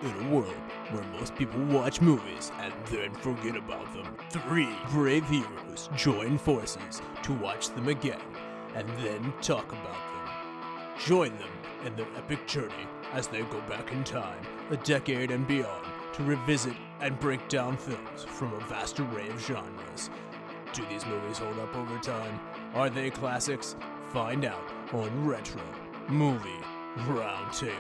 In a world where most people watch movies and then forget about them, 3 brave heroes join forces to watch them again and then talk about them. Join them in their epic journey as they go back in time, a decade and beyond, to revisit and break down films from a vast array of genres. Do these movies hold up over time? Are they classics? Find out on Retro Movie Roundtable.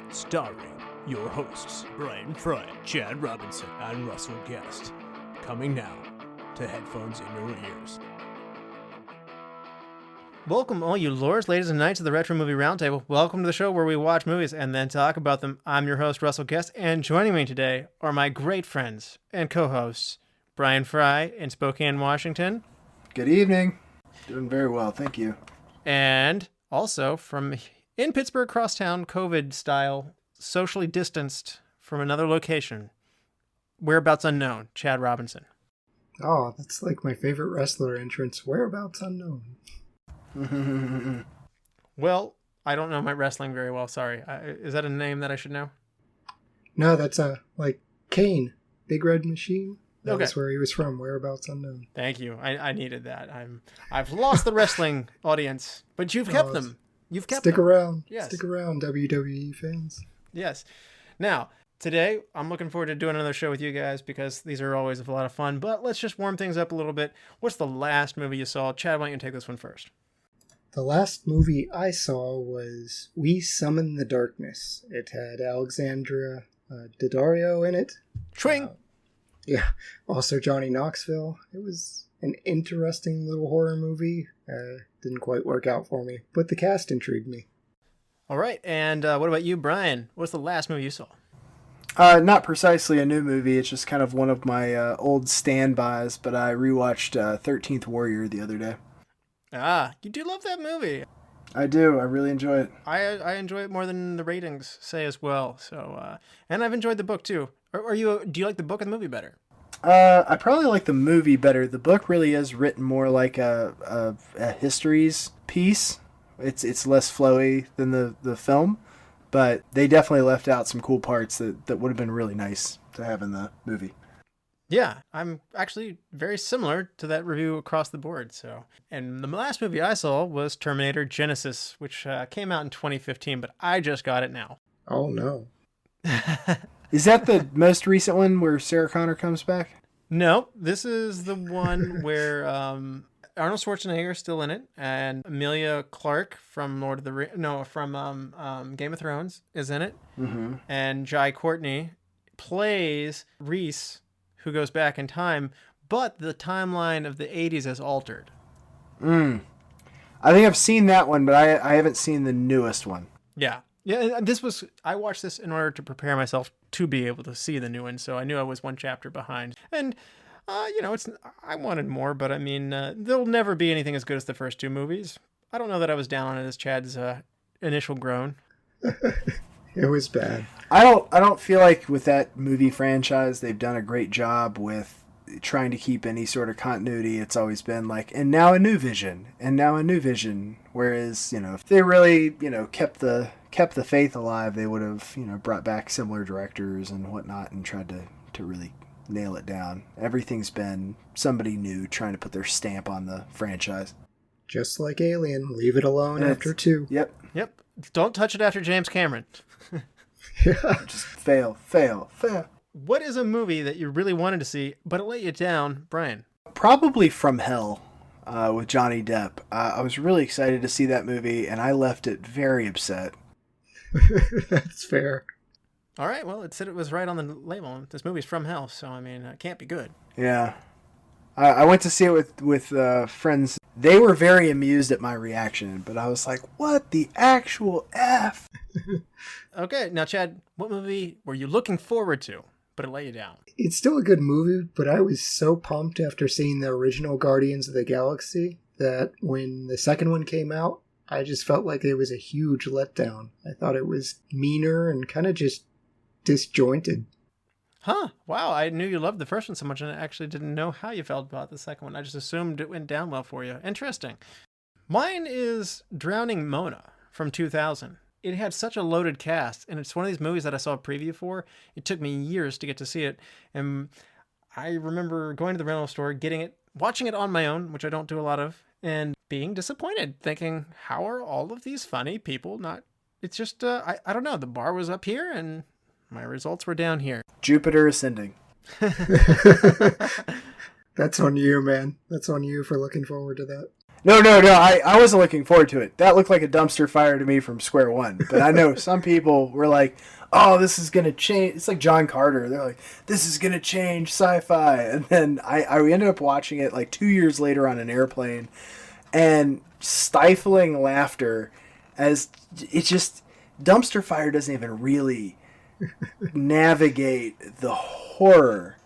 Starring your hosts, Bryan Frye, Chad Robinson, and Russell Guest. Coming now to headphones in your ears. Welcome, all you lords, ladies, and knights of the Retro Movie Roundtable. Welcome to the show where we watch movies and then talk about them. I'm your host, Russell Guest, and joining me today are my great friends and co-hosts, Bryan Frye in Spokane, Washington. Good evening. Doing very well, thank you. And also from in Pittsburgh, crosstown, COVID style, socially distanced from another location, whereabouts unknown, Chad Robinson. Oh, that's like my favorite wrestler entrance, whereabouts unknown. Well, I don't know my wrestling very well, sorry. Is that a name that I should know? No, that's like Kane, Big Red Machine. That's Okay. where he was from, whereabouts unknown. Thank you. I needed that. I've lost the wrestling audience, but you've kept them. You've kept Stick them. around. Yes. Stick around, WWE fans. Yes. Now, today, I'm looking forward to doing another show with you guys because these are always a lot of fun, but let's just warm things up a little bit. What's the last movie you saw? Chad, why don't you take this one first? The last movie I saw was We Summon the Darkness. It had Alexandra Daddario in it. Swing! Yeah, also Johnny Knoxville. It was an interesting little horror movie. Didn't quite work out for me, but the cast intrigued me. All right, and what about you, Bryan? What's the last movie you saw? Not precisely a new movie, it's just kind of one of my old standbys, but I rewatched 13th Warrior the other day. Ah, you do love that movie. I do, I really enjoy it. I enjoy it more than the ratings say as well. So, and I've enjoyed the book too. Do you like the book or the movie better? I probably like the movie better. The book really is written more like a histories piece. It's less flowy than the film, but they definitely left out some cool parts that would have been really nice to have in the movie. Yeah, I'm actually very similar to that review across the board. So, and the last movie I saw was Terminator Genisys, which came out in 2015, but I just got it now. Oh, no. Is that the most recent one where Sarah Connor comes back? No, this is the one where Arnold Schwarzenegger is still in it, and Emilia Clarke from Game of Thrones is in it, and Jai Courtney plays Reese, who goes back in time, but the timeline of the 80s has altered. I think I've seen that one, but I haven't seen the newest one. Yeah. Yeah, and I watched this in order to prepare myself to be able to see the new one, so I knew I was one chapter behind. And, I wanted more, but I mean, there'll never be anything as good as the first 2 movies. I don't know that I was down on it as Chad's initial groan. It was bad. I don't feel like with that movie franchise they've done a great job with trying to keep any sort of continuity. It's always been like, and now a new vision, and now a new vision. Whereas, if they really, kept the faith alive, they would have, brought back similar directors and whatnot and tried to really nail it down. Everything's been somebody new trying to put their stamp on the franchise. Just like Alien, leave it alone after 2. Yep. Don't touch it after James Cameron. Yeah. Just fail. What is a movie that you really wanted to see, but it let you down, Bryan? Probably From Hell with Johnny Depp. I was really excited to see that movie, and I left it very upset. That's fair. All right, well, it said it was right on the label. This movie's From Hell, so, I mean, it can't be good. Yeah. I went to see it with friends. They were very amused at my reaction, but I was like, what the actual F? Okay, now, Chad, what movie were you looking forward to, but it let you down? It's still a good movie, but I was so pumped after seeing the original Guardians of the Galaxy that when the second one came out, I just felt like it was a huge letdown. I thought it was meaner and kind of just disjointed. Huh. Wow, I knew you loved the first one so much, and I actually didn't know how you felt about the second one. I just assumed it went down well for you. Interesting. Mine is Drowning Mona from 2000. it had such a loaded cast, and it's one of these movies that I saw a preview for. It took me years to get to see it, and I remember going to the rental store, getting it, watching it on my own, which I don't do a lot of, and being disappointed, thinking, how are all of these funny people not... It's just, I don't know, the bar was up here, and my results were down here. Jupiter ascending. That's on you, man. That's on you for looking forward to that. No. I wasn't looking forward to it. That looked like a dumpster fire to me from square one. But I know some people were like, oh, this is going to change. It's like John Carter. They're like, this is going to change sci-fi. And then I ended up watching it like 2 years later on an airplane and stifling laughter as it just, dumpster fire doesn't even really navigate the horror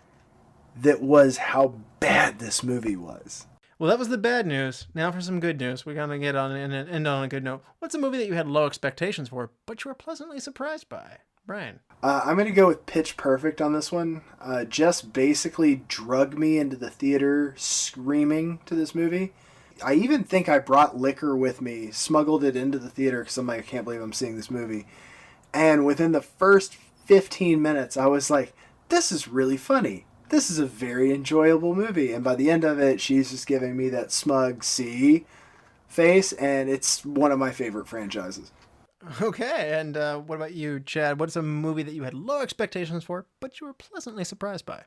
that was how bad this movie was. Well, that was the bad news. Now for some good news. We're going to get on and end on a good note. What's a movie that you had low expectations for, but you were pleasantly surprised by? Brian. I'm going to go with Pitch Perfect on this one. Just basically drug me into the theater screaming to this movie. I even think I brought liquor with me, smuggled it into the theater because I'm like, I can't believe I'm seeing this movie. And within the first 15 minutes, I was like, this is really funny. This is a very enjoyable movie. And by the end of it, she's just giving me that smug see face, and it's one of my favorite franchises. Okay, and what about you, Chad? What's a movie that you had low expectations for, but you were pleasantly surprised by?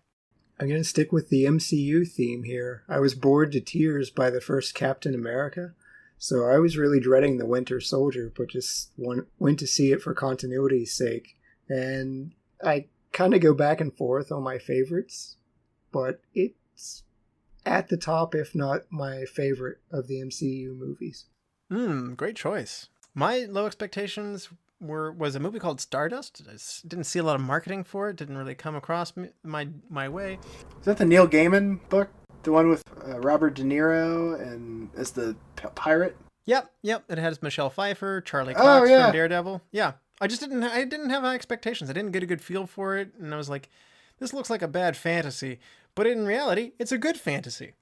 I'm going to stick with the MCU theme here. I was bored to tears by the first Captain America, so I was really dreading the Winter Soldier, but just went to see it for continuity's sake. And I kind of go back and forth on my favorites, but it's at the top, if not my favorite of the MCU movies. Great choice. My low expectations was a movie called Stardust. I didn't see a lot of marketing for it. Didn't really come across my way. Is that the Neil Gaiman book? The one with Robert De Niro and as the pirate? Yep. It has Michelle Pfeiffer, Charlie Cox from Daredevil. Yeah. I didn't have high expectations. I didn't get a good feel for it. And I was like, this looks like a bad fantasy. But in reality, it's a good fantasy.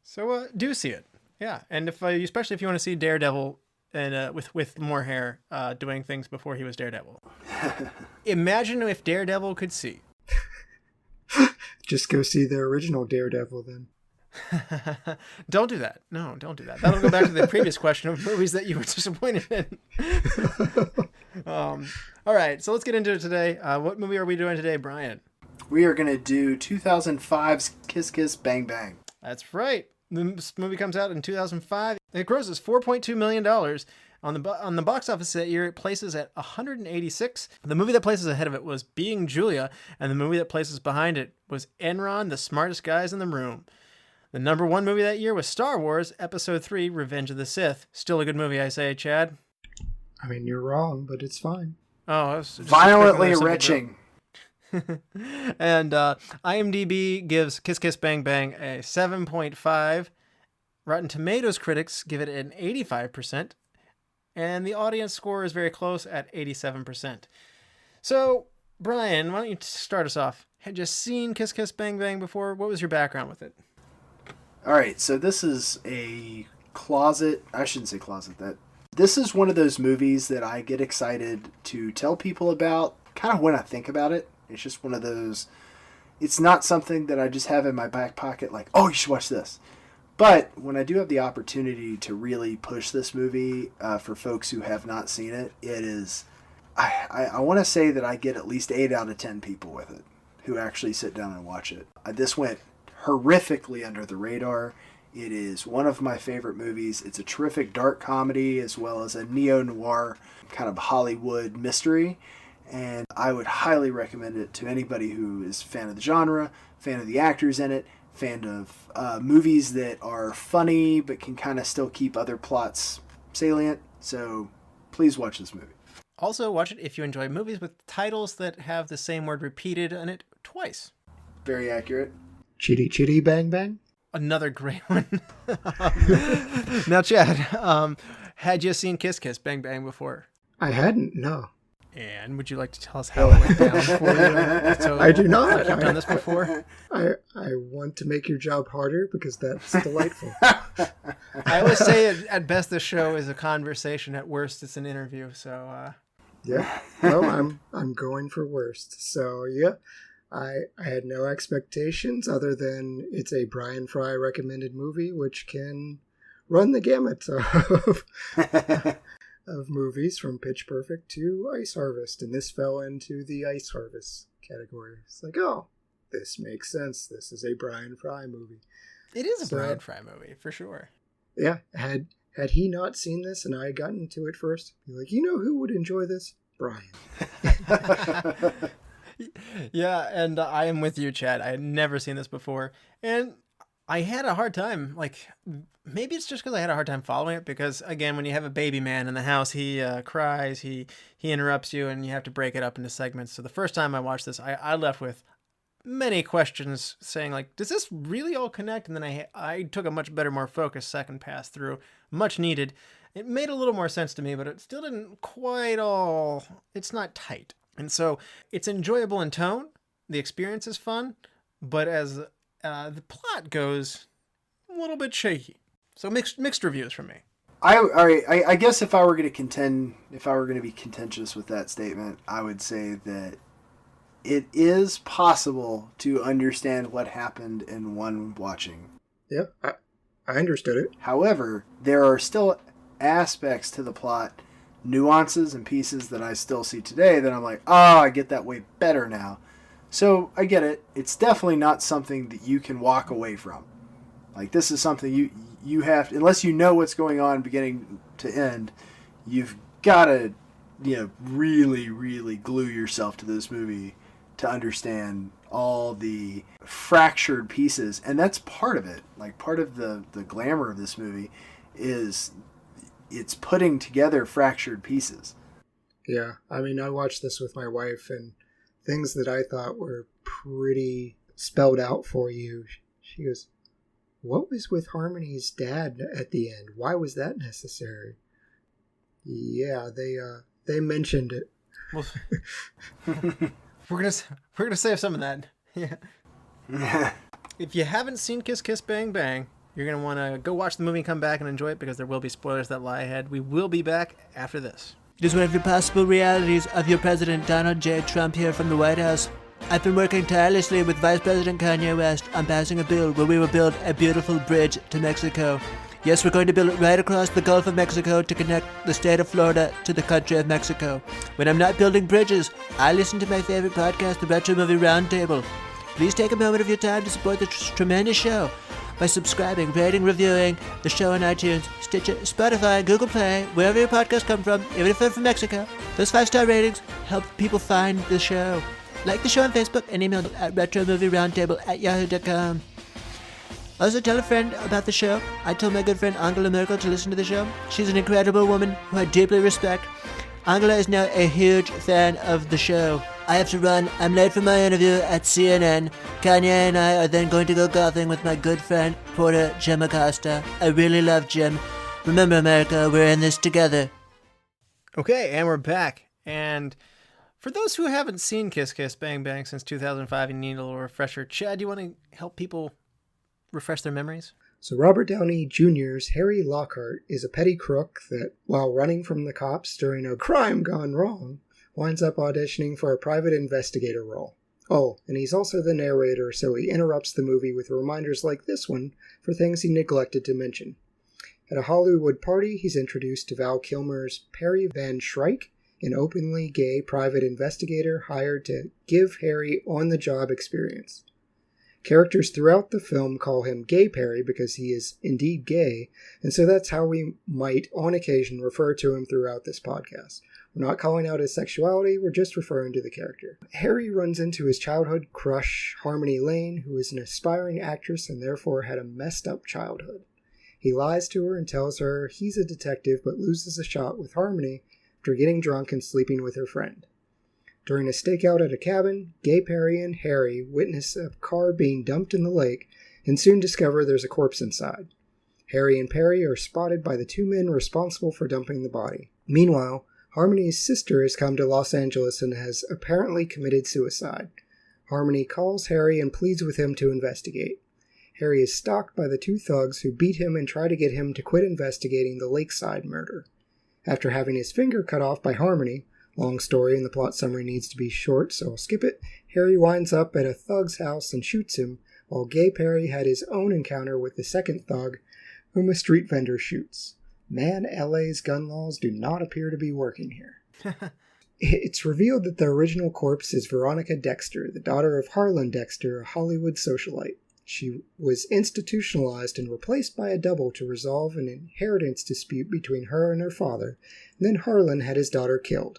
So do see it. Yeah. And especially if you want to see Daredevil and with more hair doing things before he was Daredevil. Imagine if Daredevil could see. Just go see the original Daredevil then. Don't do that. No, don't do that. That'll go back to the previous question of movies that you were disappointed in. All right, so let's get into it today. What movie are we doing today, Brian? We are going to do 2005's Kiss Kiss Bang Bang. That's right. This movie comes out in 2005. It grosses $4.2 million. On the box office that year, it places at 186. The movie that places ahead of it was Being Julia, and the movie that places behind it was Enron, the Smartest Guys in the Room. The number one movie that year was Star Wars Episode 3, Revenge of the Sith. Still a good movie, I say, Chad. I mean, you're wrong, but it's fine. Oh, I was just violently retching. And IMDb gives Kiss Kiss Bang Bang a 7.5. Rotten Tomatoes critics give it an 85%. And the audience score is very close at 87%. So, Brian, why don't you start us off? Had you seen Kiss Kiss Bang Bang before? What was your background with it? All right, so this is a closet. I shouldn't say closet. This is one of those movies that I get excited to tell people about kind of when I think about it. It's just one of those, it's not something that I just have in my back pocket like, oh, you should watch this. But when I do have the opportunity to really push this movie for folks who have not seen it, it is, I want to say that I get at least 8 out of 10 people with it who actually sit down and watch it. This went horrifically under the radar. It is one of my favorite movies. It's a terrific dark comedy as well as a neo-noir kind of Hollywood mystery. And I would highly recommend it to anybody who is a fan of the genre, fan of the actors in it, fan of movies that are funny but can kind of still keep other plots salient. So please watch this movie. Also, watch it if you enjoy movies with titles that have the same word repeated in it twice. Very accurate. Chitty Chitty Bang Bang? Another great one. Now, Chad, had you seen Kiss Kiss Bang Bang before? I hadn't, no. And would you like to tell us how it went down for you? So, I do not. You've done this before? I want to make your job harder because that's delightful. I always say at best this show is a conversation. At worst, it's an interview. So Yeah. Well, I'm going for worst. So yeah, I had no expectations other than it's a Bryan Frye recommended movie, which can run the gamut of of movies from Pitch Perfect to Ice Harvest, and this fell into the Ice Harvest category. It's like, oh, this makes sense. This is a Bryan Frye movie. It is a Bryan Frye movie, for sure. Yeah, had he not seen this and I had gotten to it first, be like, you know who would enjoy this? Bryan. Yeah, and I am with you, Chad. I had never seen this before, and I had a hard time. Like, maybe it's just because I had a hard time following it. Because again, when you have a baby man in the house, he cries, he interrupts you, and you have to break it up into segments. So the first time I watched this, I left with many questions, saying like, does this really all connect? And then I took a much better, more focused second pass through, much needed. It made a little more sense to me, but it still didn't quite all. It's not tight. And so it's enjoyable in tone. The experience is fun, but as the plot goes, a little bit shaky. So mixed reviews from me. I guess if I were going to be contentious with that statement, I would say that it is possible to understand what happened in one watching. Yeah, I understood it. However, there are still aspects to the plot, nuances and pieces that I still see today that I'm like, I get that way better now. So I get it. It's definitely not something that you can walk away from. Like, this is something you have to, unless you know what's going on beginning to end, you've got to, really, really glue yourself to this movie to understand all the fractured pieces. And that's part of it. Like, part of the glamour of this movie is it's putting together fractured pieces. Yeah, I mean, I watched this with my wife, and things that I thought were pretty spelled out for you. She goes, what was with Harmony's dad at the end? Why was that necessary? Yeah, they mentioned it. Well, we're gonna save some of that. Yeah. If you haven't seen Kiss Kiss Bang Bang, you're gonna want to go watch the movie and come back and enjoy it, because there will be spoilers that lie ahead. We will be back after this. It is one of the possible realities of your President Donald J. Trump here from the White House. I've been working tirelessly with Vice President Kanye West on passing a bill where we will build a beautiful bridge to Mexico. Yes, we're going to build it right across the Gulf of Mexico to connect the state of Florida to the country of Mexico. When I'm not building bridges, I listen to my favorite podcast, the Retro Movie Roundtable. Please take a moment of your time to support this tremendous show by subscribing, rating, reviewing the show on iTunes, Stitcher, Spotify, Google Play, wherever your podcasts come from, even if they're from Mexico. Those 5-star ratings help people find the show. Like the show on Facebook and email at retromovieroundtable@yahoo.com. Also, tell a friend about the show. I told my good friend Angela Merkel to listen to the show. She's an incredible woman who I deeply respect. Angela is now a huge fan of the show. I have to run. I'm late for my interview at CNN. Kanye and I are then going to go golfing with my good friend, Porter Jim Acosta. I really love Jim. Remember, America, we're in this together. Okay, and we're back. And for those who haven't seen Kiss Kiss Bang Bang since 2005 and need a little refresher, Chad, do you want to help people refresh their memories? So Robert Downey Jr.'s Harry Lockhart is a petty crook that, while running from the cops during a crime gone wrong, winds up auditioning for a private investigator role. Oh, and he's also the narrator, so he interrupts the movie with reminders like this one for things he neglected to mention. At a Hollywood party, he's introduced to Val Kilmer's Perry Van Shrike, an openly gay private investigator hired to give Harry on-the-job experience. Characters throughout the film call him Gay Perry because he is indeed gay, and so that's how we might, on occasion, refer to him throughout this podcast. We're not calling out his sexuality, we're just referring to the character. Harry runs into his childhood crush, Harmony Lane, who is an aspiring actress and therefore had a messed up childhood. He lies to her and tells her he's a detective but loses a shot with Harmony after getting drunk and sleeping with her friend. During a stakeout at a cabin, Gay Perry and Harry witness a car being dumped in the lake and soon discover there's a corpse inside. Harry and Perry are spotted by the two men responsible for dumping the body. Meanwhile, Harmony's sister has come to Los Angeles and has apparently committed suicide. Harmony calls Harry and pleads with him to investigate. Harry is stalked by the two thugs who beat him and try to get him to quit investigating the lakeside murder. After having his finger cut off by Harmony, Long story and the plot summary needs to be short, so I'll skip it. Harry winds up at a thug's house and shoots him, while Gay Perry had his own encounter with the second thug, whom a street vendor shoots. Man, LA's gun laws do not appear to be working here. It's revealed that the original corpse is Veronica Dexter, the daughter of Harlan Dexter, a Hollywood socialite. She was institutionalized and replaced by a double to resolve an inheritance dispute between her and her father, and then Harlan had his daughter killed.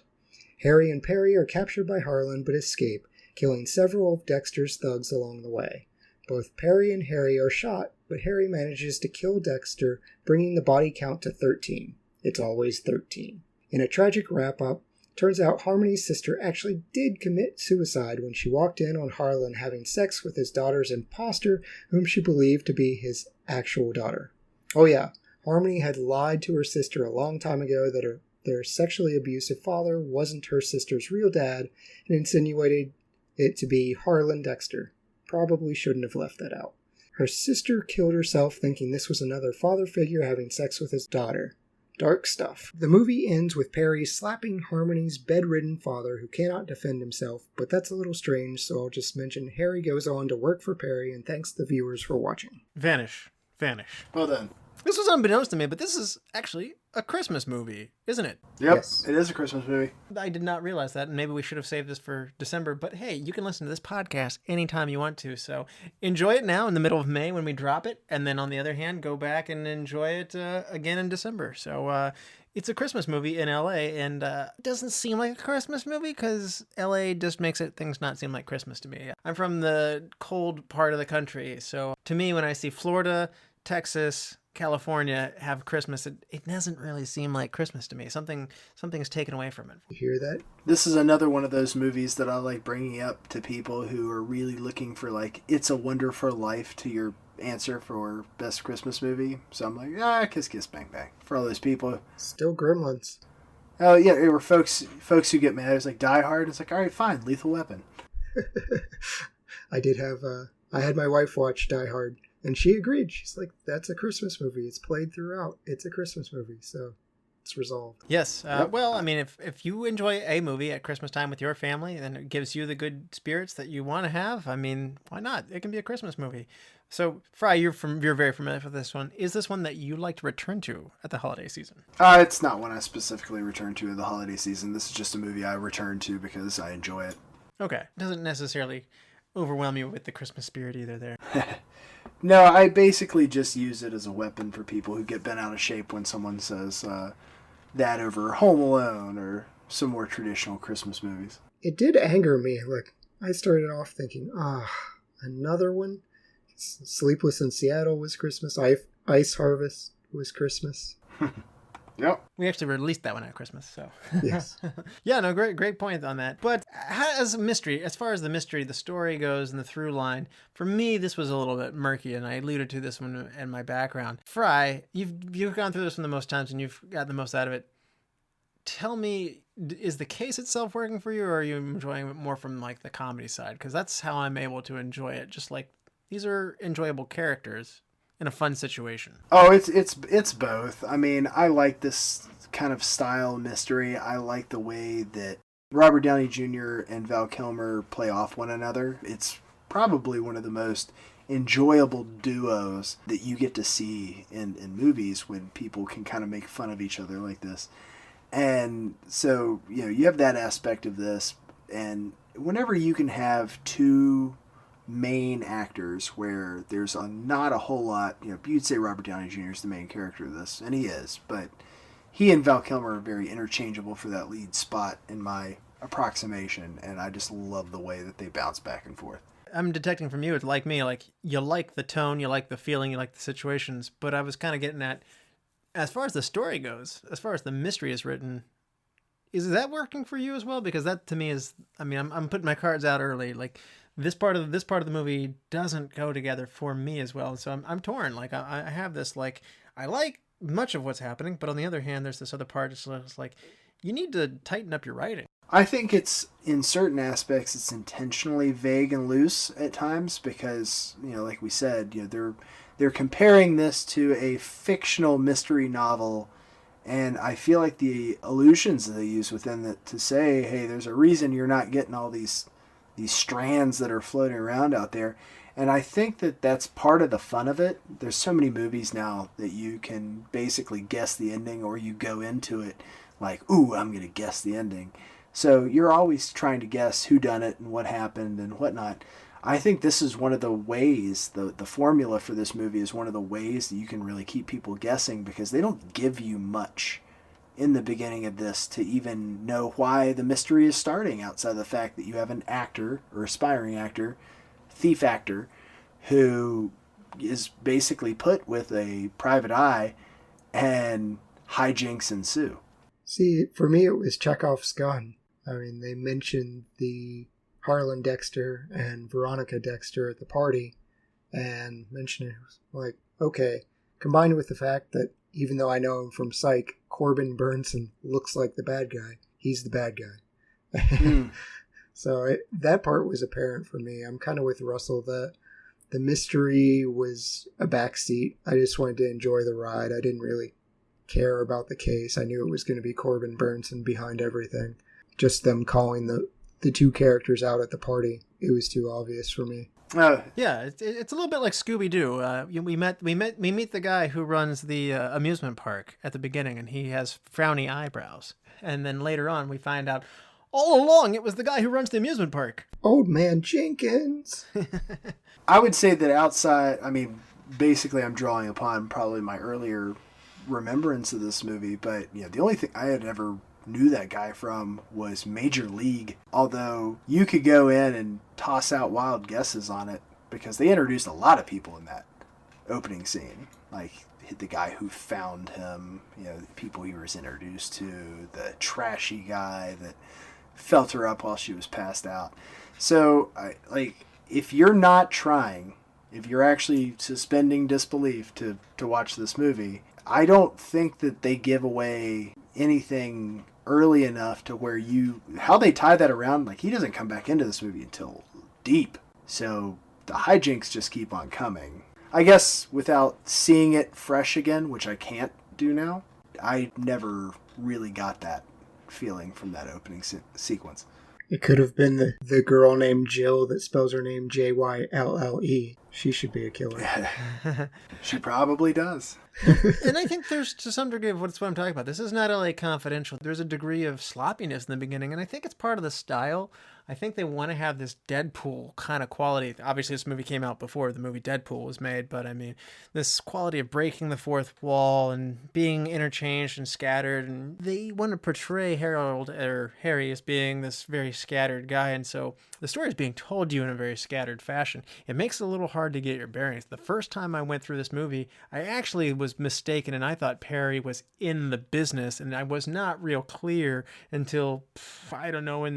Harry and Perry are captured by Harlan but escape, killing several of Dexter's thugs along the way. Both Perry and Harry are shot, but Harry manages to kill Dexter, bringing the body count to 13. It's always 13. In a tragic wrap-up, turns out Harmony's sister actually did commit suicide when she walked in on Harlan having sex with his daughter's imposter, whom she believed to be his actual daughter. Oh yeah, Harmony had lied to her sister a long time ago that their sexually abusive father wasn't her sister's real dad, and insinuated it to be Harlan Dexter. Probably shouldn't have left that out. Her sister killed herself thinking this was another father figure having sex with his daughter. Dark stuff. The movie ends with Perry slapping Harmony's bedridden father who cannot defend himself, but that's a little strange, so I'll just mention Harry goes on to work for Perry and thanks the viewers for watching. Vanish. Well done. This was unbeknownst to me, but this is actually a Christmas movie, isn't it? Yep, Yes. It is a Christmas movie. I did not realize that, and maybe we should have saved this for December, but hey, you can listen to this podcast anytime you want to, so enjoy it now in the middle of May when we drop it, and then on the other hand, go back and enjoy it again in December. So it's a Christmas movie in LA, and it doesn't seem like a Christmas movie because LA just makes things not seem like Christmas to me. I'm from the cold part of the country, so to me, when I see Florida, Texas, California have Christmas, it doesn't really seem like Christmas to me. Something's taken away from it. You hear that? This is another one of those movies that I like bringing up to people who are really looking for, like, It's a Wonderful Life to your answer for best Christmas movie. So I'm like, Kiss Kiss Bang Bang. For all those people. Still Gremlins. Oh, yeah, there were folks who get mad. It's like Die Hard. It's like, all right, fine, Lethal Weapon. I had my wife watch Die Hard, and she agreed. She's like, that's a Christmas movie. It's played throughout. It's a Christmas movie, so it's resolved. Yes. Yep. Well, I mean, if you enjoy a movie at Christmas time with your family and it gives you the good spirits that you want to have, I mean, why not? It can be a Christmas movie. So, Frye, you're very familiar with this one. Is this one that you like to return to at the holiday season? It's not one I specifically return to in the holiday season. This is just a movie I return to because I enjoy it. Okay. Doesn't necessarily overwhelm you with the Christmas spirit either there. No, I basically just use it as a weapon for people who get bent out of shape when someone says that over Home Alone or some more traditional Christmas movies. It did anger me. Like, I started off thinking, another one? Sleepless in Seattle was Christmas. Ice Harvest was Christmas. Yep. We actually released that one at Christmas, so. Yes. Yeah, no, great point on that. But as far as the mystery, the story goes and the through line, for me, this was a little bit murky, and I alluded to this one in my background. Frye, you've gone through this one the most times, and you've got the most out of it. Tell me, is the case itself working for you, or are you enjoying it more from, like, the comedy side? Because that's how I'm able to enjoy it. Just like, these are enjoyable characters in a fun situation. Oh, it's both. I mean, I like this kind of style mystery. I like the way that Robert Downey Jr. and Val Kilmer play off one another. It's probably one of the most enjoyable duos that you get to see in movies when people can kind of make fun of each other like this. And so, you have that aspect of this, and whenever you can have two main actors where there's not a whole lot, you'd say Robert Downey Jr. is the main character of this, and he is, but he and Val Kilmer are very interchangeable for that lead spot in my approximation, and I just love the way that they bounce back and forth. I'm detecting from you, it's like me, like, you like the tone, you like the feeling, you like the situations, but I was kind of getting at, as far as the story goes, as far as the mystery is written, is that working for you as well? Because that to me is, I mean, I'm putting my cards out early, like, this part of the movie doesn't go together for me as well. So I'm torn. Like I have this, like, I like much of what's happening, but on the other hand, there's this other part. It's like, you need to tighten up your writing. I think it's, in certain aspects, it's intentionally vague and loose at times because, like we said, they're comparing this to a fictional mystery novel, And I feel like the allusions that they use within it to say, hey, there's a reason you're not getting all these strands that are floating around out there. And I think that that's part of the fun of it. There's so many movies now that you can basically guess the ending, or you go into it like, ooh, I'm going to guess the ending. So you're always trying to guess who done it and what happened and whatnot. I think this is one of the ways, the formula for this movie is one of the ways that you can really keep people guessing, because they don't give you much in the beginning of this to even know why the mystery is starting, outside of the fact that you have an actor, or aspiring actor, thief actor, who is basically put with a private eye, and hijinks ensue. See, for me, it was Chekhov's gun. I mean, they mentioned the Harlan Dexter and Veronica Dexter at the party, and mentioned it was like, okay, combined with the fact that even though I know him from Psych, Corbin Bernsen looks like the bad guy. He's the bad guy. So that part was apparent for me. I'm kind of with Russell that the mystery was a backseat. I just wanted to enjoy the ride. I didn't really care about the case. I knew it was going to be Corbin Bernsen behind everything. Just them calling the two characters out at the party, it was too obvious for me. Yeah, it's a little bit like Scooby-Doo. We meet the guy who runs the amusement park at the beginning, and he has frowny eyebrows. And then later on, we find out all along it was the guy who runs the amusement park. Old Man Jenkins. I would say that outside, I mean, basically I'm drawing upon probably my earlier remembrance of this movie, but the only thing I had ever knew that guy from was Major League, although you could go in and toss out wild guesses on it, because they introduced a lot of people in that opening scene, like the guy who found him, the people he was introduced to, the trashy guy that felt her up while she was passed out. So if you're not trying, if you're actually suspending disbelief to watch this movie, I don't think that they give away anything early enough to where how they tie that around, like he doesn't come back into this movie until deep. So the hijinks just keep on coming. I guess without seeing it fresh again, which I can't do now, I never really got that feeling from that opening sequence. It could have been the girl named Jill that spells her name Jylle. She should be a killer. She probably does. And I think there's, to some degree, of what I'm talking about. This is not LA Confidential. There's a degree of sloppiness in the beginning, and I think it's part of the style. I think they want to have this Deadpool kind of quality. Obviously, this movie came out before the movie Deadpool was made, but I mean, this quality of breaking the fourth wall and being interchanged and scattered, and they want to portray Harry as being this very scattered guy, and so the story is being told to you in a very scattered fashion. It makes it a little hard to get your bearings. The first time I went through this movie, I actually was mistaken, and I thought Perry was in the business, and I was not real clear until, I don't know,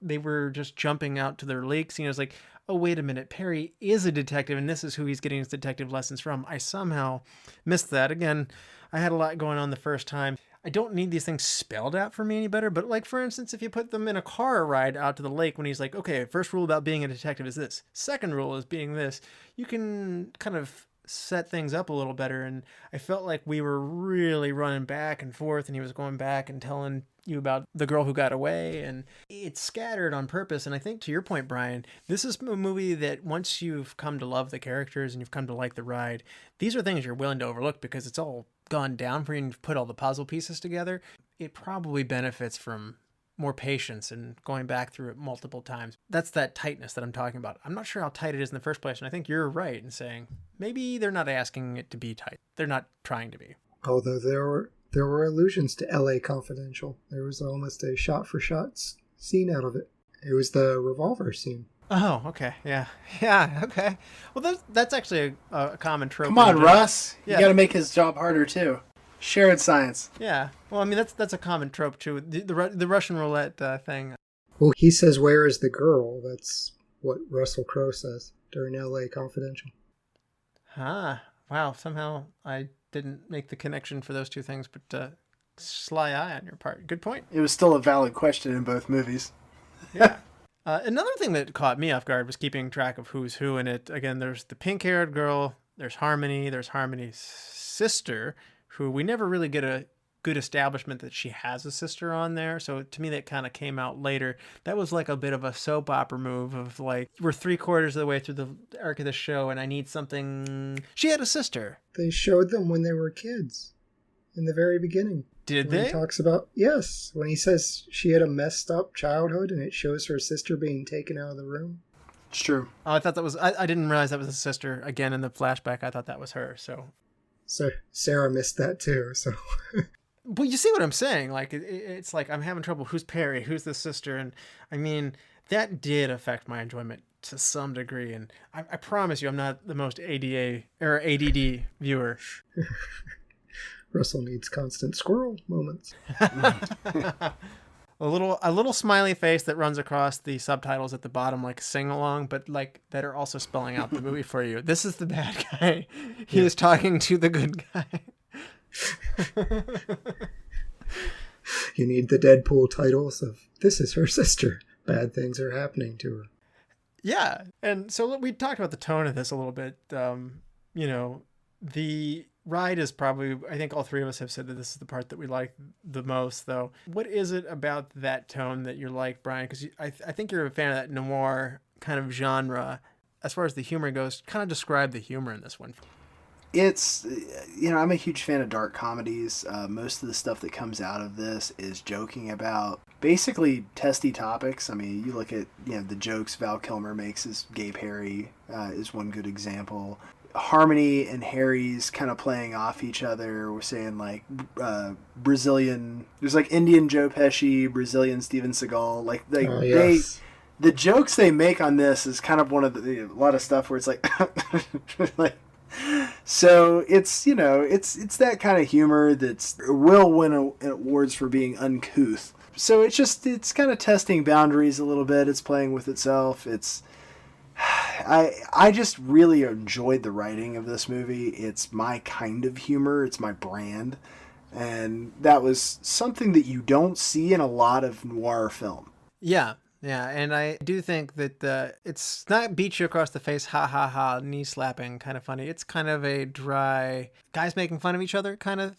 they were just jumping out to their lakes, and I was like, oh, wait a minute, Perry is a detective, and this is who he's getting his detective lessons from. I somehow missed that. Again, I had a lot going on the first time. I don't need these things spelled out for me any better, but like, for instance, if you put them in a car ride out to the lake when he's like, okay, first rule about being a detective is this, second rule is being this, you can kind of set things up a little better. And I felt like we were really running back and forth, and he was going back and telling you about the girl who got away, and it's scattered on purpose. And I think, to your point, Brian, this is a movie that once you've come to love the characters and you've come to like the ride, these are things you're willing to overlook because it's all gone down for you and you've put all the puzzle pieces together. It probably benefits from more patience and going back through it multiple times. That's that tightness that I'm talking about. I'm not sure how tight it is in the first place, and I think you're right in saying maybe they're not asking it to be tight. They're not trying to be. Although there were allusions to LA Confidential. There was almost a shot-for-shot scene out of it. It was the revolver scene. Oh, okay. Yeah, okay. Well, that's actually a common trope. Come on, Russ. Yeah. You got to make his job harder, too. Shared science. Yeah. Well, I mean, that's a common trope, too. The Russian roulette thing. Well, he says, "Where is the girl?" That's what Russell Crowe says during LA Confidential. Wow. Somehow I didn't make the connection for those two things, but sly eye on your part. Good point. It was still a valid question in both movies. Yeah. Another thing that caught me off guard was keeping track of who's who in it. Again, there's the pink-haired girl, there's Harmony's sister, who we never really get a good establishment that she has a sister on there. So to me, that kind of came out later. That was like a bit of a soap opera move of like, we're 3/4 of the way through the arc of the show and I need something. She had a sister. They showed them when they were kids in the very beginning. Did when they? He talks about, yes, when he says she had a messed up childhood and it shows her sister being taken out of the room. It's true. Oh, I thought that was, I didn't realize that was a sister. Again, in the flashback, I thought that was her. So Sarah missed that too. So, well, you see what I'm saying? Like, it's like I'm having trouble. Who's Perry? Who's the sister? And I mean, that did affect my enjoyment to some degree. And I promise you, I'm not the most ADA or ADD viewer. Russell needs constant squirrel moments. A little smiley face that runs across the subtitles at the bottom, like sing along, but like that are also spelling out the movie for you. This is the bad guy. He is talking to the good guy. You need the Deadpool titles of "This is her sister. Bad things are happening to her." Yeah, and so we talked about the tone of this a little bit. The ride is probably, I think all three of us have said that this is the part that we like the most, though. What is it about that tone that you like, Brian? Because I think you're a fan of that noir kind of genre. As far as the humor goes, kind of describe the humor in this one. It's, I'm a huge fan of dark comedies. Most of the stuff that comes out of this is joking about basically testy topics. I mean, you look at, the jokes Val Kilmer makes as Gay Perry is one good example. Harmony and Harry's kind of playing off each other. We're saying like Brazilian, there's like Indian Joe Pesci, Brazilian Steven Seagal. Yes. The jokes they make on this is kind of one of a lot of stuff where it's like, so it's, it's that kind of humor that's will win awards for being uncouth. So it's kind of testing boundaries a little bit. It's playing with itself. I just really enjoyed the writing of this movie. It's my kind of humor. It's my brand. And that was something that you don't see in a lot of noir film. Yeah. Yeah. And I do think that it's not beat you across the face, ha ha ha, knee slapping kind of funny. It's kind of a dry, guys making fun of each other kind of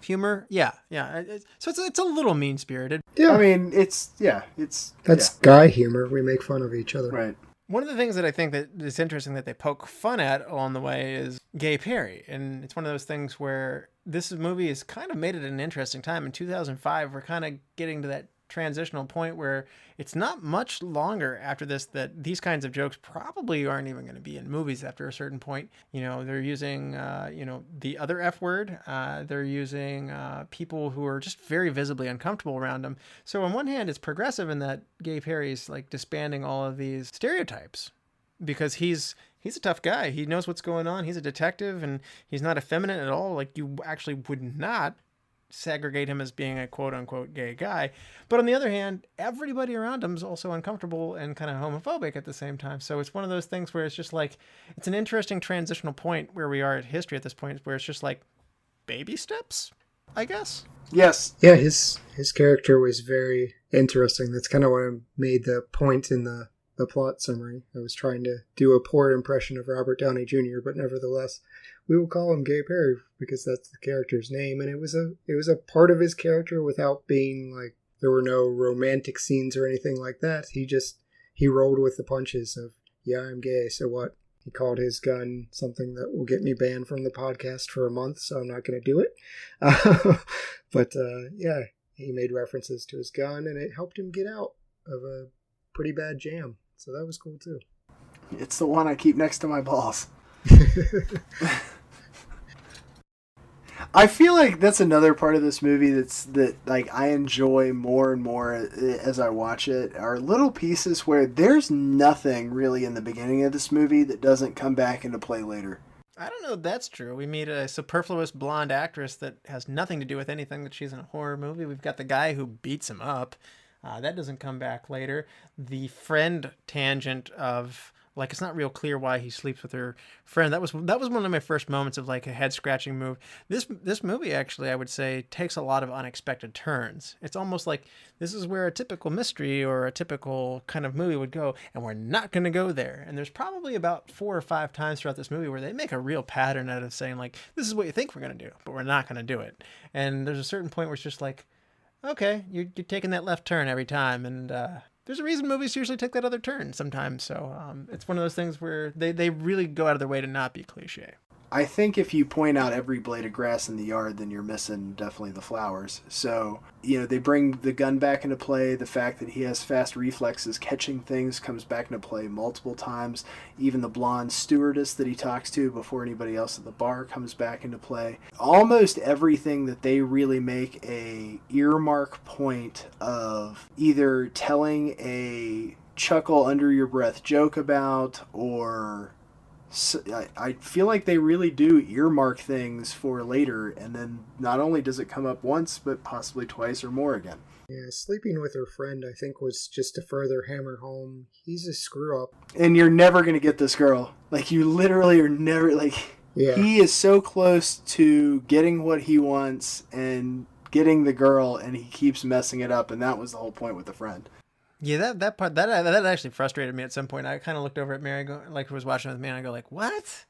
humor. Yeah. Yeah. So it's a little mean spirited. Yeah. I mean, that's guy humor. We make fun of each other. Right. One of the things that I think that is interesting that they poke fun at along the way is Gay Perry. And it's one of those things where this movie has kind of made it an interesting time. In 2005, we're kind of getting to that transitional point where it's not much longer after this that these kinds of jokes probably aren't even going to be in movies after a certain point. They're using, the other F word. They're using people who are just very visibly uncomfortable around them. So on one hand, it's progressive in that Gay Perry's like disbanding all of these stereotypes because he's a tough guy. He knows what's going on. He's a detective and he's not effeminate at all. Like you actually would not segregate him as being a quote-unquote gay guy. But on the other hand, everybody around him is also uncomfortable and kind of homophobic at the same time. So it's one of those things where it's just like, it's an interesting transitional point where we are at history at this point, where it's just like baby steps, I guess. Yes. Yeah, his character was very interesting. That's kind of what made the point in the plot summary. I was trying to do a poor impression of Robert Downey Jr., but nevertheless, we will call him Gay Perry because that's the character's name. And it was a part of his character without being like, there were no romantic scenes or anything like that. He rolled with the punches of, yeah, I'm gay, so what? He called his gun something that will get me banned from the podcast for a month, so I'm not going to do it. But yeah, he made references to his gun, and it helped him get out of a pretty bad jam. So that was cool too. It's the one I keep next to my balls. I feel like that's another part of this movie that I enjoy more and more as I watch it, are little pieces where there's nothing really in the beginning of this movie that doesn't come back into play later. I don't know if that's true. We meet a superfluous blonde actress that has nothing to do with anything that she's in a horror movie. We've got the guy who beats him up. That doesn't come back later. The friend tangent of Like, it's not real clear why he sleeps with her friend. That was one of my first moments of like a head scratching move. This movie actually, I would say, takes a lot of unexpected turns. It's almost like this is where a typical mystery or a typical kind of movie would go, and we're not going to go there. And there's probably about 4 or 5 times throughout this movie where they make a real pattern out of saying like, this is what you think we're going to do, but we're not going to do it. And there's a certain point where it's just like, okay, you're taking that left turn every time, and there's a reason movies usually take that other turn sometimes. So it's one of those things where they really go out of their way to not be cliche. I think if you point out every blade of grass in the yard, then you're missing definitely the flowers. So, they bring the gun back into play. The fact that he has fast reflexes, catching things, comes back into play multiple times. Even the blonde stewardess that he talks to before anybody else at the bar comes back into play. Almost everything that they really make a earmark point of either telling a chuckle under your breath joke about, or I feel like they really do earmark things for later, and then not only does it come up once, but possibly twice or more again. Yeah, sleeping with her friend, I think, was just to further hammer home he's a screw up. And you're never going to get this girl. Like, you literally are never, yeah. He is so close to getting what he wants and getting the girl, and he keeps messing it up, and that was the whole point with the friend. Yeah, that part that actually frustrated me at some point. I kind of looked over at Mary, like, who was watching with me, and I go like, "What?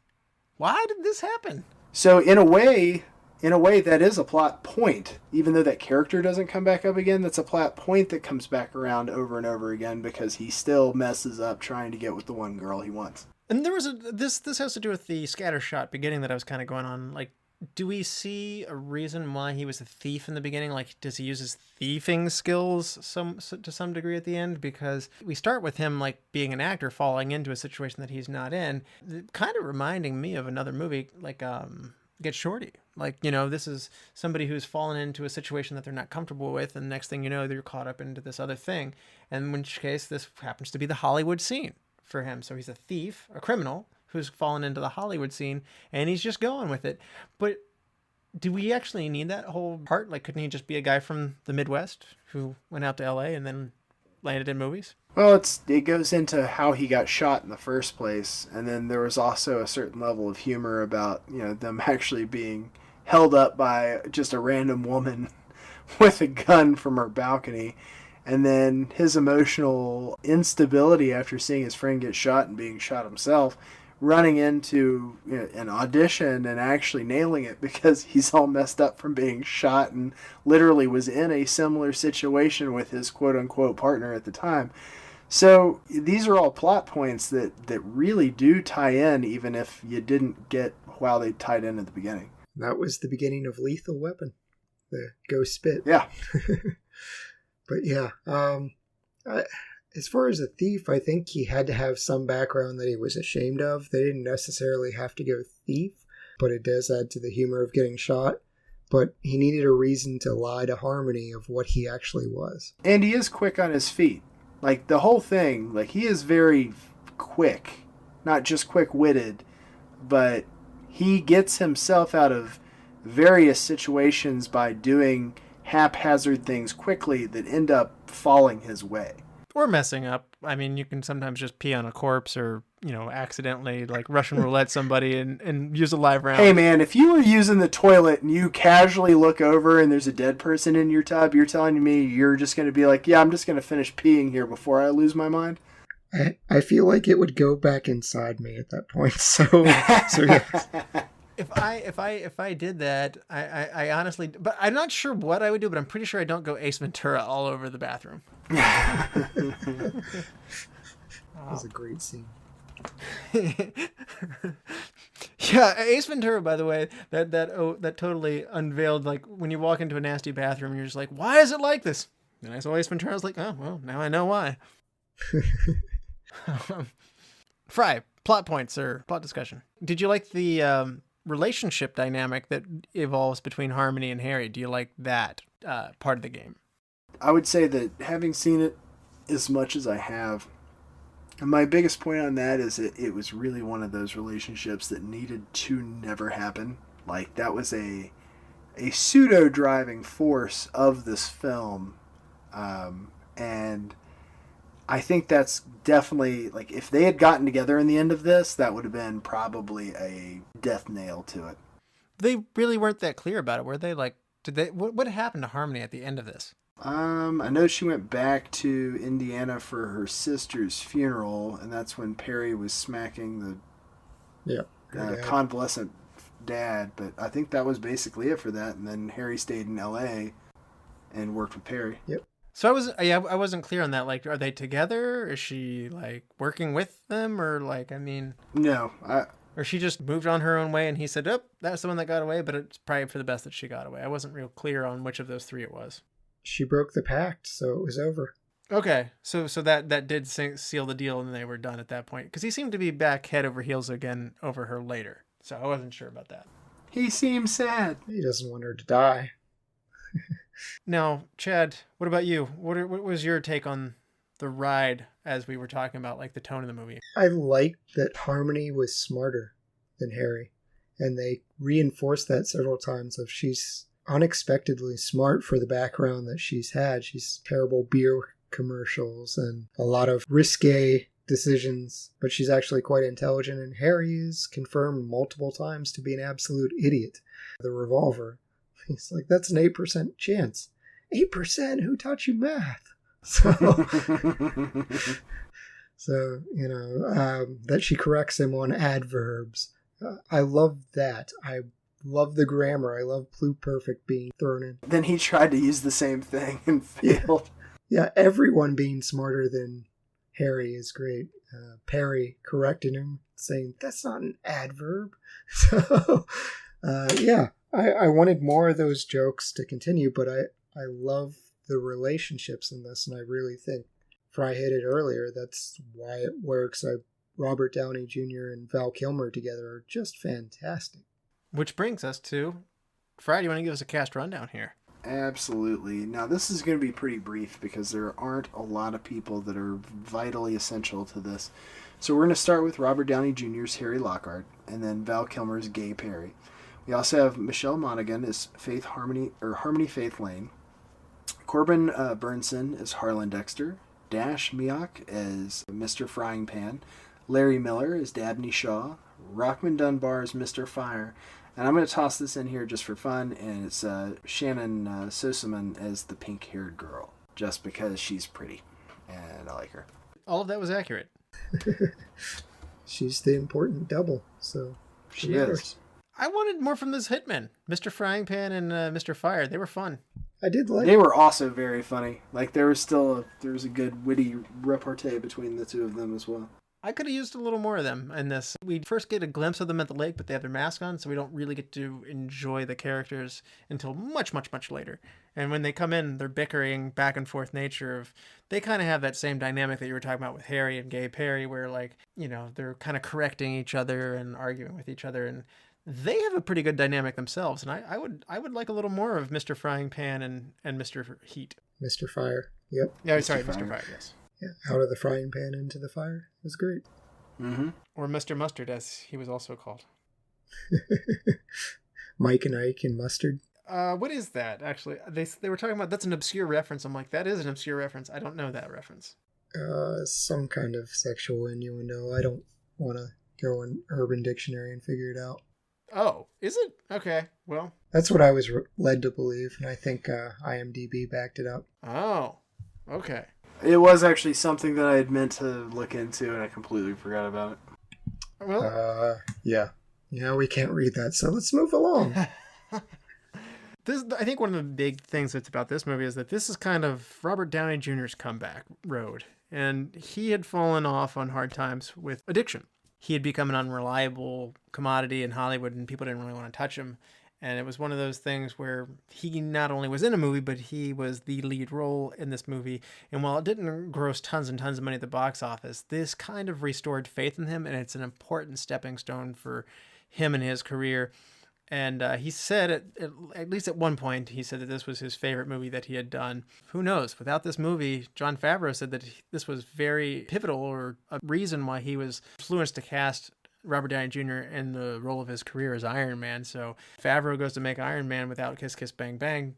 Why did this happen?" So in a way, that is a plot point. Even though that character doesn't come back up again, that's a plot point that comes back around over and over again because he still messes up trying to get with the one girl he wants. And there was this has to do with the scattershot beginning that I was kind of going on. Like, do we see a reason why he was a thief in the beginning? Like, does he use his thieving skills to some degree at the end? Because we start with him, like, being an actor falling into a situation that he's not in, kind of reminding me of another movie, like Get Shorty. Like, this is somebody who's fallen into a situation that they're not comfortable with, and next thing you know, they're caught up into this other thing. And in which case, this happens to be the Hollywood scene for him. So he's a thief, a criminal, who's fallen into the Hollywood scene, and he's just going with it. But do we actually need that whole part? Like, couldn't he just be a guy from the Midwest who went out to LA and then landed in movies? Well, it goes into how he got shot in the first place, and then there was also a certain level of humor about, them actually being held up by just a random woman with a gun from her balcony. And then his emotional instability after seeing his friend get shot and being shot himself, running into an audition and actually nailing it because he's all messed up from being shot and literally was in a similar situation with his quote-unquote partner at the time. So these are all plot points that really do tie in, even if you didn't get how they tied in at the beginning. That was the beginning of Lethal Weapon, the ghost spit. Yeah. But yeah, as far as a thief, I think he had to have some background that he was ashamed of. They didn't necessarily have to go thief, but it does add to the humor of getting shot. But he needed a reason to lie to Harmony of what he actually was. And he is quick on his feet. Like, the whole thing, like, he is very quick. Not just quick-witted, but he gets himself out of various situations by doing haphazard things quickly that end up falling his way. Or messing up. I mean, you can sometimes just pee on a corpse or, accidentally, like, Russian roulette somebody and use a live round. Hey, man, if you were using the toilet and you casually look over and there's a dead person in your tub, you're telling me you're just going to be like, yeah, I'm just going to finish peeing here before I lose my mind? I feel like it would go back inside me at that point, so yes. If I did that, I honestly, but I'm not sure what I would do, but I'm pretty sure I don't go Ace Ventura all over the bathroom. That was a great scene. Yeah, Ace Ventura, by the way, that totally unveiled, like, when you walk into a nasty bathroom, you're just like, why is it like this? And I saw Ace Ventura, I was like, oh, well, now I know why. Frye, plot points or plot discussion. Did you like the relationship dynamic that evolves between Harmony and Harry? Do you like that part of the game? I would say that having seen it as much as I have, my biggest point on that is it was really one of those relationships that needed to never happen. Like, that was a pseudo driving force of this film, and I think that's definitely, like, if they had gotten together in the end of this, that would have been probably a death nail to it. They really weren't that clear about it, were they? Like, did they? What happened to Harmony at the end of this? I know she went back to Indiana for her sister's funeral, and that's when Perry was smacking the convalescent dad. But I think that was basically it for that. And then Harry stayed in L.A. and worked with Perry. Yep. So I wasn't clear on that. Like, are they together? Is she like working with them, or like, I mean, No, or she just moved on her own way, and he said, "Oh, that's the one that got away," but it's probably for the best that she got away. I wasn't real clear on which of those three it was. She broke the pact, so it was over. Okay, so that did seal the deal, and they were done at that point. Because he seemed to be back head over heels again over her later, so I wasn't sure about that. he seems sad. He doesn't want her to die. Now, Chad, what about you? What was your take on the ride as we were talking about, like the tone of the movie? I liked that Harmony was smarter than Harry, and they reinforced that several times. Of she's unexpectedly smart for the background that she's had. She's terrible beer commercials and a lot of risque decisions, but she's actually quite intelligent. And Harry is confirmed multiple times to be an absolute idiot. The revolver. He's like, that's an 8% chance. 8%? Who taught you math? So that she corrects him on adverbs. I love that. I love the grammar. I love pluperfect being thrown in. Then he tried to use the same thing and failed. Yeah, everyone being smarter than Harry is great. Perry correcting him, saying, that's not an adverb. So, I wanted more of those jokes to continue, but I love the relationships in this, and I really think Frye hit it earlier. That's why it works. Robert Downey Jr. and Val Kilmer together are just fantastic. Which brings us to Frye. Do you want to give us a cast rundown here? Absolutely. Now, this is going to be pretty brief because there aren't a lot of people that are vitally essential to this. So we're going to start with Robert Downey Jr.'s Harry Lockhart, and then Val Kilmer's Gay Perry. We also have Michelle Monaghan as Harmony Faith Lane, Corbin Bernsen as Harlan Dexter, Dash Mihok as Mr. Frying Pan, Larry Miller as Dabney Shaw, Rockmond Dunbar as Mr. Fire, and I'm going to toss this in here just for fun, and it's Shannyn Sossamon as the pink-haired girl, just because she's pretty, and I like her. All of that was accurate. She's the important double, so she is. I wanted more from this hitman, Mr. Frying Pan and Mr. Fire. They were fun. I did like. They were also very funny. Like there was a good witty repartee between the two of them as well. I could have used a little more of them in this. We first get a glimpse of them at the lake, but they have their mask on, so we don't really get to enjoy the characters until much, much, much later. And when they come in, they're bickering back and forth nature of, they kind of have that same dynamic that you were talking about with Harry and Gay Perry, where they're kind of correcting each other and arguing with each other, and they have a pretty good dynamic themselves. And I would like a little more of Mr. Frying Pan and Mr. Heat. Mr. Fire. Yep. Yeah, sorry, Mr. Fire, yes. Yeah, out of the frying pan into the fire. It was great. Mm-hmm. Or Mr. Mustard, as he was also called. Mike and Ike and Mustard. What is that, actually? They were talking about, that's an obscure reference. I'm like, that is an obscure reference. I don't know that reference. Some kind of sexual innuendo. I don't want to go in Urban Dictionary and figure it out. Oh, is it? Okay, well. That's what I was led to believe, and I think IMDb backed it up. Oh, okay. It was actually something that I had meant to look into, and I completely forgot about it. Well, yeah, we can't read that, so let's move along. I think one of the big things that's about this movie is that this is kind of Robert Downey Jr.'s comeback road, and he had fallen off on hard times with addiction. He had become an unreliable commodity in Hollywood, and people didn't really want to touch him. And it was one of those things where he not only was in a movie, but he was the lead role in this movie. And while it didn't gross tons and tons of money at the box office, this kind of restored faith in him, and it's an important stepping stone for him and his career. And he said, at least at one point, he said that this was his favorite movie that he had done. Who knows? Without this movie, Jon Favreau said that this was very pivotal, or a reason why he was influenced to cast Robert Downey Jr. in the role of his career as Iron Man. So Favreau goes to make Iron Man without Kiss Kiss Bang Bang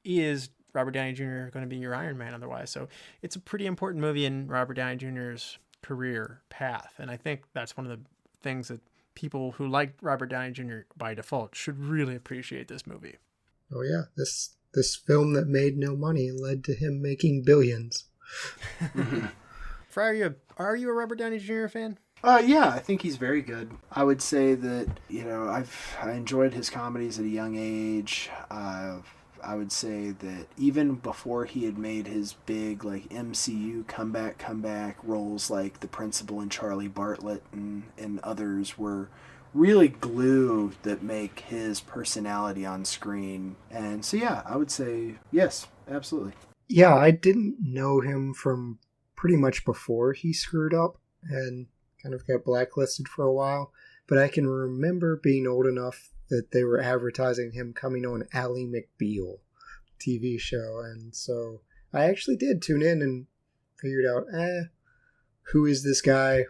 is Robert Downey Jr. going to be your Iron Man otherwise. So it's a pretty important movie in Robert Downey Jr.'s career path. And I think that's one of the things that people who like Robert Downey Jr. by default should really appreciate this movie. Oh yeah, this film that made no money led to him making billions. Frye, are you a Robert Downey Jr. fan? Yeah, I think he's very good. I would say that, I enjoyed his comedies at a young age. I would say that even before he had made his big MCU comeback roles like The Principal and Charlie Bartlett and others were really glue that make his personality on screen. And so yeah, I would say yes, absolutely. Yeah, I didn't know him from pretty much before he screwed up and kind of got blacklisted for a while, but I can remember being old enough that they were advertising him coming on Ally McBeal TV show, and so I actually did tune in and figured out, who is this guy?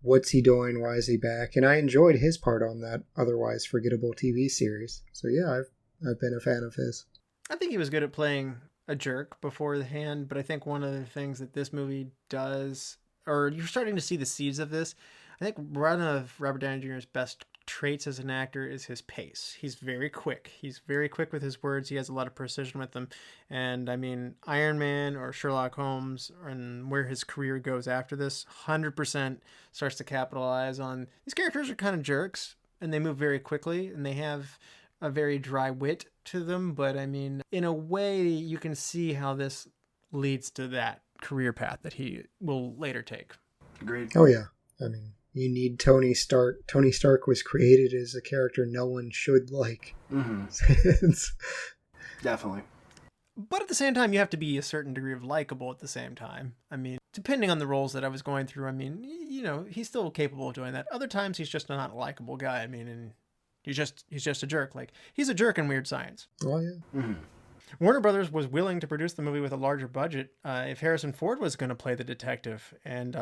What's he doing? Why is he back? And I enjoyed his part on that otherwise forgettable TV series. So yeah, I've been a fan of his. I think he was good at playing a jerk beforehand, but I think one of the things that this movie does, or you're starting to see the seeds of this, I think one of Robert Downey Jr.'s best traits as an actor is his pace. He's very quick. He's very quick with his words. He has a lot of precision with them. And I mean, Iron Man or Sherlock Holmes and where his career goes after this, 100% starts to capitalize on these characters are kind of jerks and they move very quickly and they have a very dry wit to them. But I mean, in a way, you can see how this leads to that career path that he will later take. Agreed. Oh, yeah. I mean, you need Tony Stark. Tony Stark was created as a character no one should like. Mm-hmm. Definitely. But at the same time, you have to be a certain degree of likable at the same time. I mean, depending on the roles that I was going through, I mean, he's still capable of doing that. Other times, he's just not a likable guy. I mean, and he's just a jerk. Like, he's a jerk in Weird Science. Oh, yeah. Mm-hmm. Warner Brothers was willing to produce the movie with a larger budget if Harrison Ford was going to play the detective. And,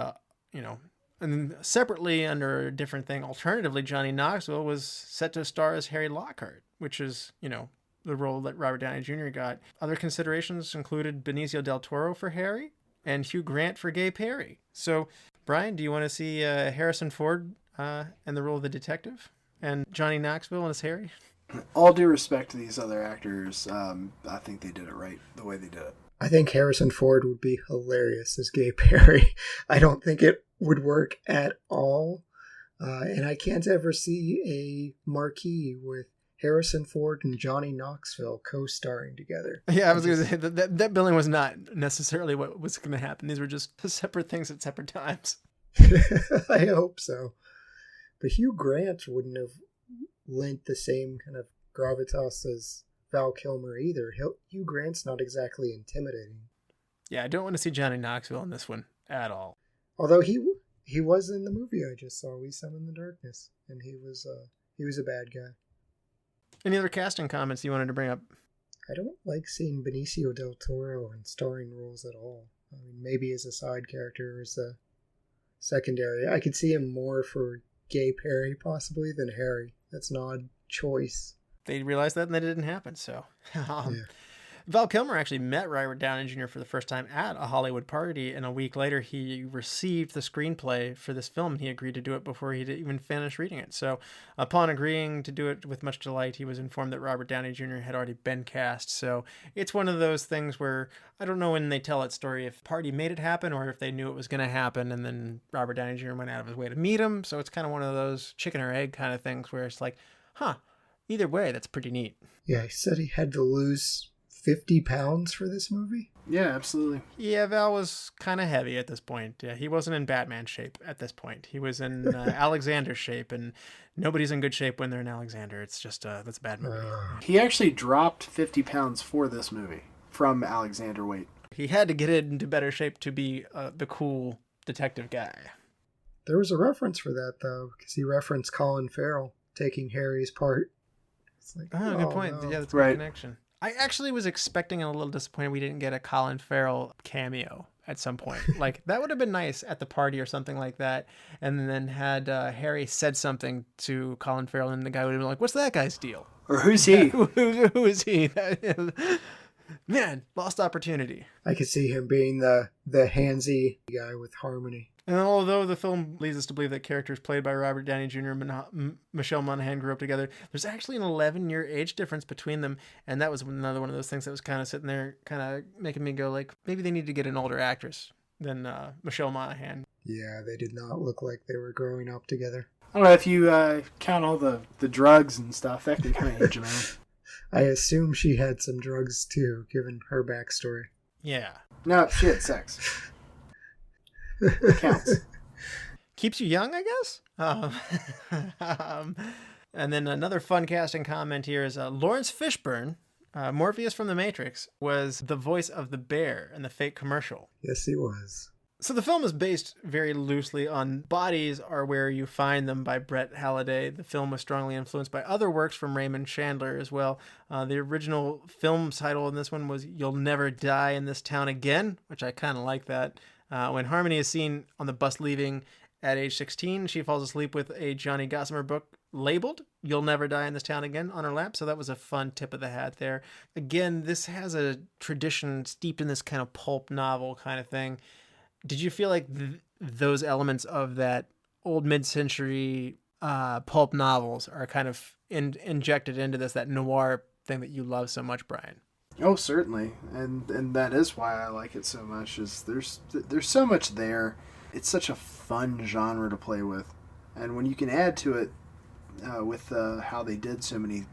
and then separately, under a different thing, alternatively, Johnny Knoxville was set to star as Harry Lockhart, which is, the role that Robert Downey Jr. got. Other considerations included Benicio del Toro for Harry and Hugh Grant for Gay Perry. So, Brian, do you want to see Harrison Ford in the role of the detective and Johnny Knoxville as Harry? All due respect to these other actors, I think they did it right the way they did it. I think Harrison Ford would be hilarious as Gay Perry. I don't think it would work at all. And I can't ever see a marquee with Harrison Ford and Johnny Knoxville co-starring together. Yeah, I was going to say that billing was not necessarily what was going to happen. These were just separate things at separate times. I hope so. But Hugh Grant wouldn't have lent the same kind of gravitas as Val Kilmer either. Hugh Grant's not exactly intimidating. Yeah, I don't want to see Johnny Knoxville in this one at all. Although he was in the movie I just saw, We Summon the Darkness, and he was a bad guy. Any other casting comments you wanted to bring up? I don't like seeing Benicio del Toro in starring roles at all. I mean, maybe as a side character or as a secondary. I could see him more for Gay Perry possibly than Harry. That's an odd choice. They realized that and that didn't happen, so. Yeah. Val Kilmer actually met Robert Downey Jr. for the first time at a Hollywood party, and a week later he received the screenplay for this film, and he agreed to do it before he even finished reading it. So upon agreeing to do it with much delight, he was informed that Robert Downey Jr. had already been cast. So it's one of those things where I don't know when they tell that story if party made it happen or if they knew it was going to happen, and then Robert Downey Jr. went out of his way to meet him. So it's kind of one of those chicken or egg kind of things where it's like, either way, that's pretty neat. Yeah, he said he had to lose 50 pounds for this movie? Yeah, absolutely. Yeah, Val was kind of heavy at this point. Yeah, he wasn't in Batman shape at this point. He was in Alexander shape, and nobody's in good shape when they're in Alexander. It's just, that's a bad movie. He actually dropped 50 pounds for this movie from Alexander weight. He had to get into better shape to be the cool detective guy. There was a reference for that, though, because he referenced Colin Farrell taking Harry's part. It's like, good point. No. Yeah, that's a good connection. I actually was expecting and a little disappointed we didn't get a Colin Farrell cameo at some point. Like, that would have been nice at the party or something like that. And then had Harry said something to Colin Farrell, and the guy would have been like, what's that guy's deal? Or who's he? Who is he? Man, lost opportunity. I could see him being the handsy guy with harmony. And although the film leads us to believe that characters played by Robert Downey Jr. and Michelle Monaghan grew up together, there's actually an 11-year age difference between them. And that was another one of those things that was kind of sitting there, kind of making me go like, maybe they need to get an older actress than Michelle Monaghan. Yeah, they did not look like they were growing up together. I don't know if you count all the drugs and stuff. That can kind of age them out. I assume she had some drugs too, given her backstory. Yeah. No, she had sex. It counts. Keeps you young, I guess? And then another fun casting comment here is Lawrence Fishburne, Morpheus from The Matrix, was the voice of the bear in the fake commercial. Yes, he was. So the film is based very loosely on Bodies Are Where You Find Them by Brett Halliday. The film was strongly influenced by other works from Raymond Chandler as well. The original film title in this one was You'll Never Die in This Town Again, which I kind of like that. When Harmony is seen on the bus leaving at age 16, she falls asleep with a Johnny Gossamer book labeled You'll Never Die in This Town Again on her lap. So that was a fun tip of the hat there. Again, this has a tradition steeped in this kind of pulp novel kind of thing. Did you feel like those elements of that old mid-century pulp novels are kind of injected into this, that noir thing that you love so much, Bryan? Oh, certainly, and that is why I like it so much. Is there's so much there. It's such a fun genre to play with, and when you can add to it with how they did so many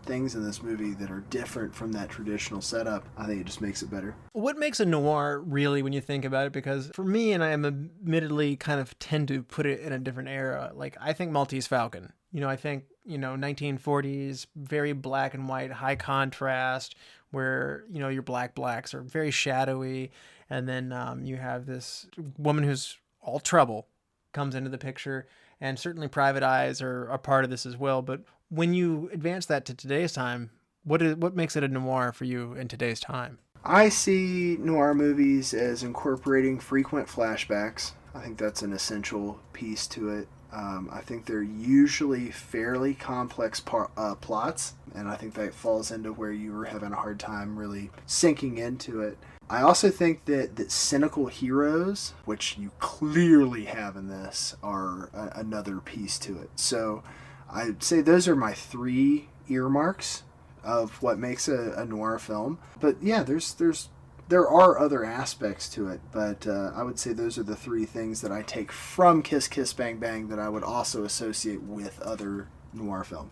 things in this movie that are different from that traditional setup, I think it just makes it better. What makes a noir really when you think about it? Because for me, and I am admittedly kind of tend to put it in a different era, like I think Maltese Falcon. I think 1940s, very black and white, high contrast, where your blacks are very shadowy, and then you have this woman who's all trouble comes into the picture, and certainly Private Eyes are a part of this as well. But when you advance that to today's time, what makes it a noir for you in today's time? I see noir movies as incorporating frequent flashbacks. I think that's an essential piece to it. I think they're usually fairly complex plots, and I think that falls into where you were having a hard time really sinking into it. I also think that cynical heroes, which you clearly have in this, are another piece to it. So I'd say those are my three earmarks of what makes a noir film. But yeah, there are other aspects to it, but I would say those are the three things that I take from Kiss Kiss Bang Bang that I would also associate with other noir films.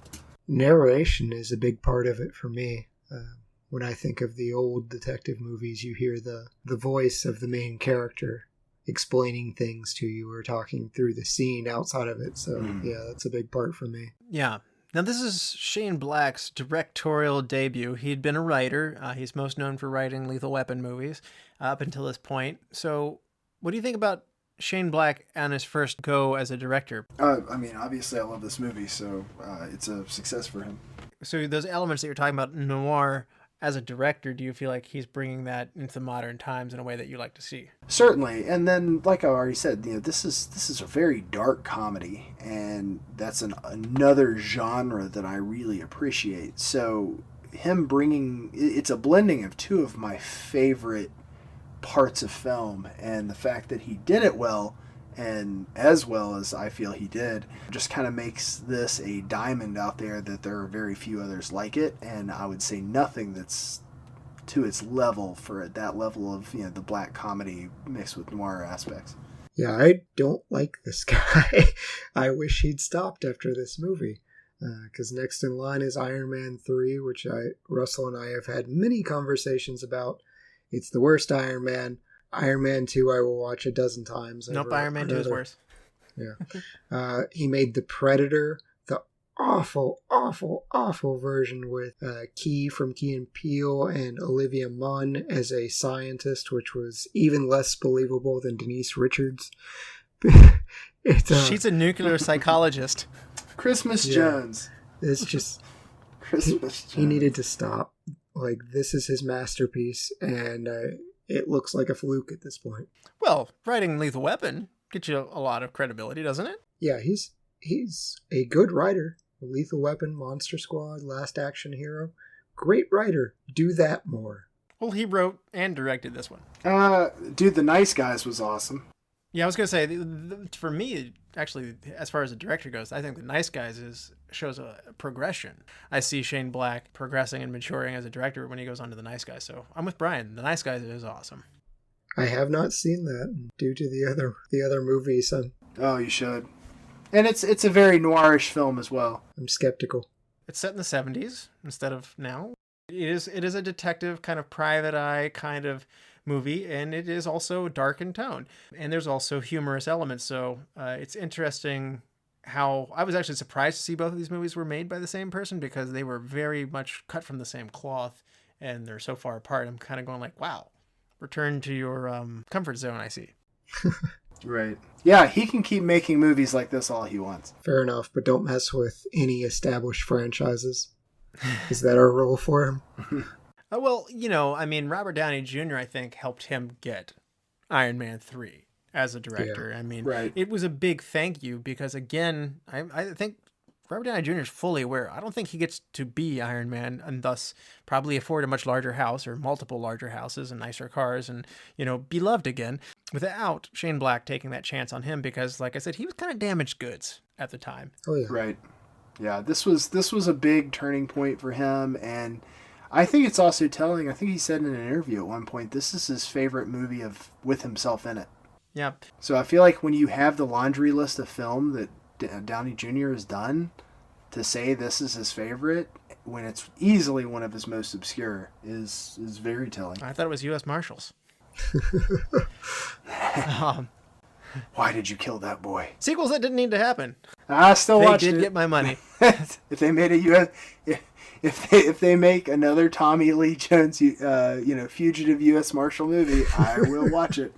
Narration is a big part of it for me. When I think of the old detective movies, you hear the voice of the main character explaining things to you or talking through the scene outside of it. So yeah, that's a big part for me. Yeah. Now, this is Shane Black's directorial debut. He'd been a writer. He's most known for writing Lethal Weapon movies up until this point. So what do you think about Shane Black on his first go as a director? Obviously I love this movie, so it's a success for him. So those elements that you're talking about, noir, as a director, do you feel like he's bringing that into the modern times in a way that you like to see? Certainly, and then like I already said, this is a very dark comedy, and that's another genre that I really appreciate. So him bringing it's a blending of two of my favorite parts of film, and the fact that he did it well, and as well as I feel he did, just kind of makes this a diamond out there that there are very few others like it, and I would say nothing that's to its level for that level of the black comedy mixed with noir aspects. Yeah, I don't like this guy. I wish he'd stopped after this movie, because next in line is Iron Man 3, which Russell and I have had many conversations about. It's the worst Iron Man. Iron Man 2 I will watch a dozen times. Nope, Iron Man 2 is worse. Yeah. He made The Predator, the awful, awful, awful version with Key from Key and Peele and Olivia Munn as a scientist, which was even less believable than Denise Richards. She's a nuclear psychologist. Christmas Jones. It's just... Christmas Jones. He needed to stop. Like, this is his masterpiece, and... it looks like a fluke at this point. Well, writing Lethal Weapon gets you a lot of credibility, doesn't it? Yeah, he's a good writer. Lethal Weapon, Monster Squad, Last Action Hero. Great writer. Do that more. Well, he wrote and directed this one. Dude, The Nice Guys was awesome. Yeah, I was going to say, for me, actually, as far as the director goes, I think The Nice Guys shows a progression. I see Shane Black progressing and maturing as a director when he goes on to The Nice Guys. So I'm with Bryan. The Nice Guys is awesome. I have not seen that due to the other movies. Oh, you should. And it's a very noirish film as well. I'm skeptical. It's set in the 70s instead of now. It is a detective kind of private eye kind of movie, and it is also dark in tone. And there's also humorous elements. So it's interesting how I was actually surprised to see both of these movies were made by the same person, because they were very much cut from the same cloth and they're so far apart. I'm kind of going like, wow, return to your comfort zone, I see. Right. Yeah, he can keep making movies like this all he wants. Fair enough, but don't mess with any established franchises. Is that our rule for him? Well, I mean, Robert Downey Jr., I think, helped him get Iron Man 3 as a director. Yeah, I mean, right. It was a big thank you because, again, I think Robert Downey Jr. is fully aware. I don't think he gets to be Iron Man and thus probably afford a much larger house or multiple larger houses and nicer cars and, be loved again without Shane Black taking that chance on him because, like I said, he was kind of damaged goods at the time. Oh, yeah. Right. Yeah, this was a big turning point for him, and I think it's also telling. I think he said in an interview at one point, this is his favorite movie with himself in it. Yeah. So I feel like when you have the laundry list of film that Downey Jr. has done, to say this is his favorite when it's easily one of his most obscure is very telling. I thought it was U.S. Marshals. Why did you kill that boy? Sequels that didn't need to happen. I still watched it. They did get my money. If they made a U.S. If they make another Tommy Lee Jones, fugitive U.S. Marshal movie, I will watch it.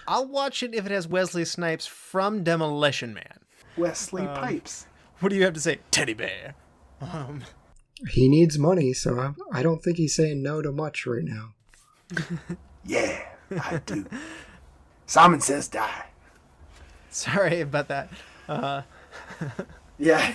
I'll watch it if it has Wesley Snipes from Demolition Man. Wesley Pipes. What do you have to say, Teddy Bear? He needs money, so I don't think he's saying no to much right now. Yeah, I do. Simon Says Die. Sorry about that. Yeah.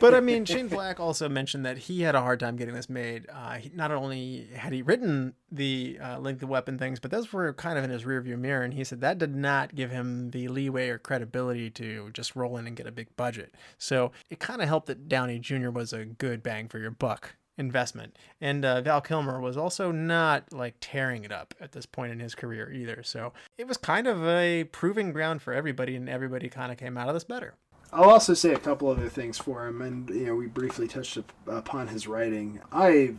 But I mean, Shane Black also mentioned that he had a hard time getting this made. Not only had he written the Link the Weapon things, but those were kind of in his rearview mirror. And he said that did not give him the leeway or credibility to just roll in and get a big budget. So it kind of helped that Downey Jr. was a good bang for your buck investment. And Val Kilmer was also not like tearing it up at this point in his career either. So it was kind of a proving ground for everybody, and everybody kind of came out of this better. I'll also say a couple other things for him, and we briefly touched upon his writing. The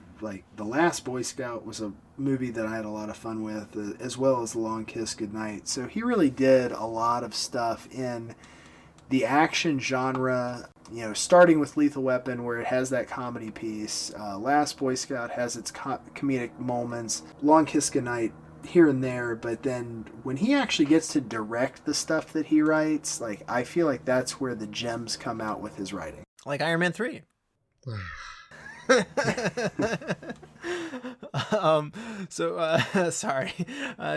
Last Boy Scout was a movie that I had a lot of fun with, as well as The Long Kiss Goodnight. So he really did a lot of stuff in the action genre, starting with Lethal Weapon, where it has that comedy piece. Last Boy Scout has its comedic moments. Long Kiss Goodnight here and there, but then when he actually gets to direct the stuff that he writes, I feel like that's where the gems come out with his writing. Like Iron Man 3. Sorry.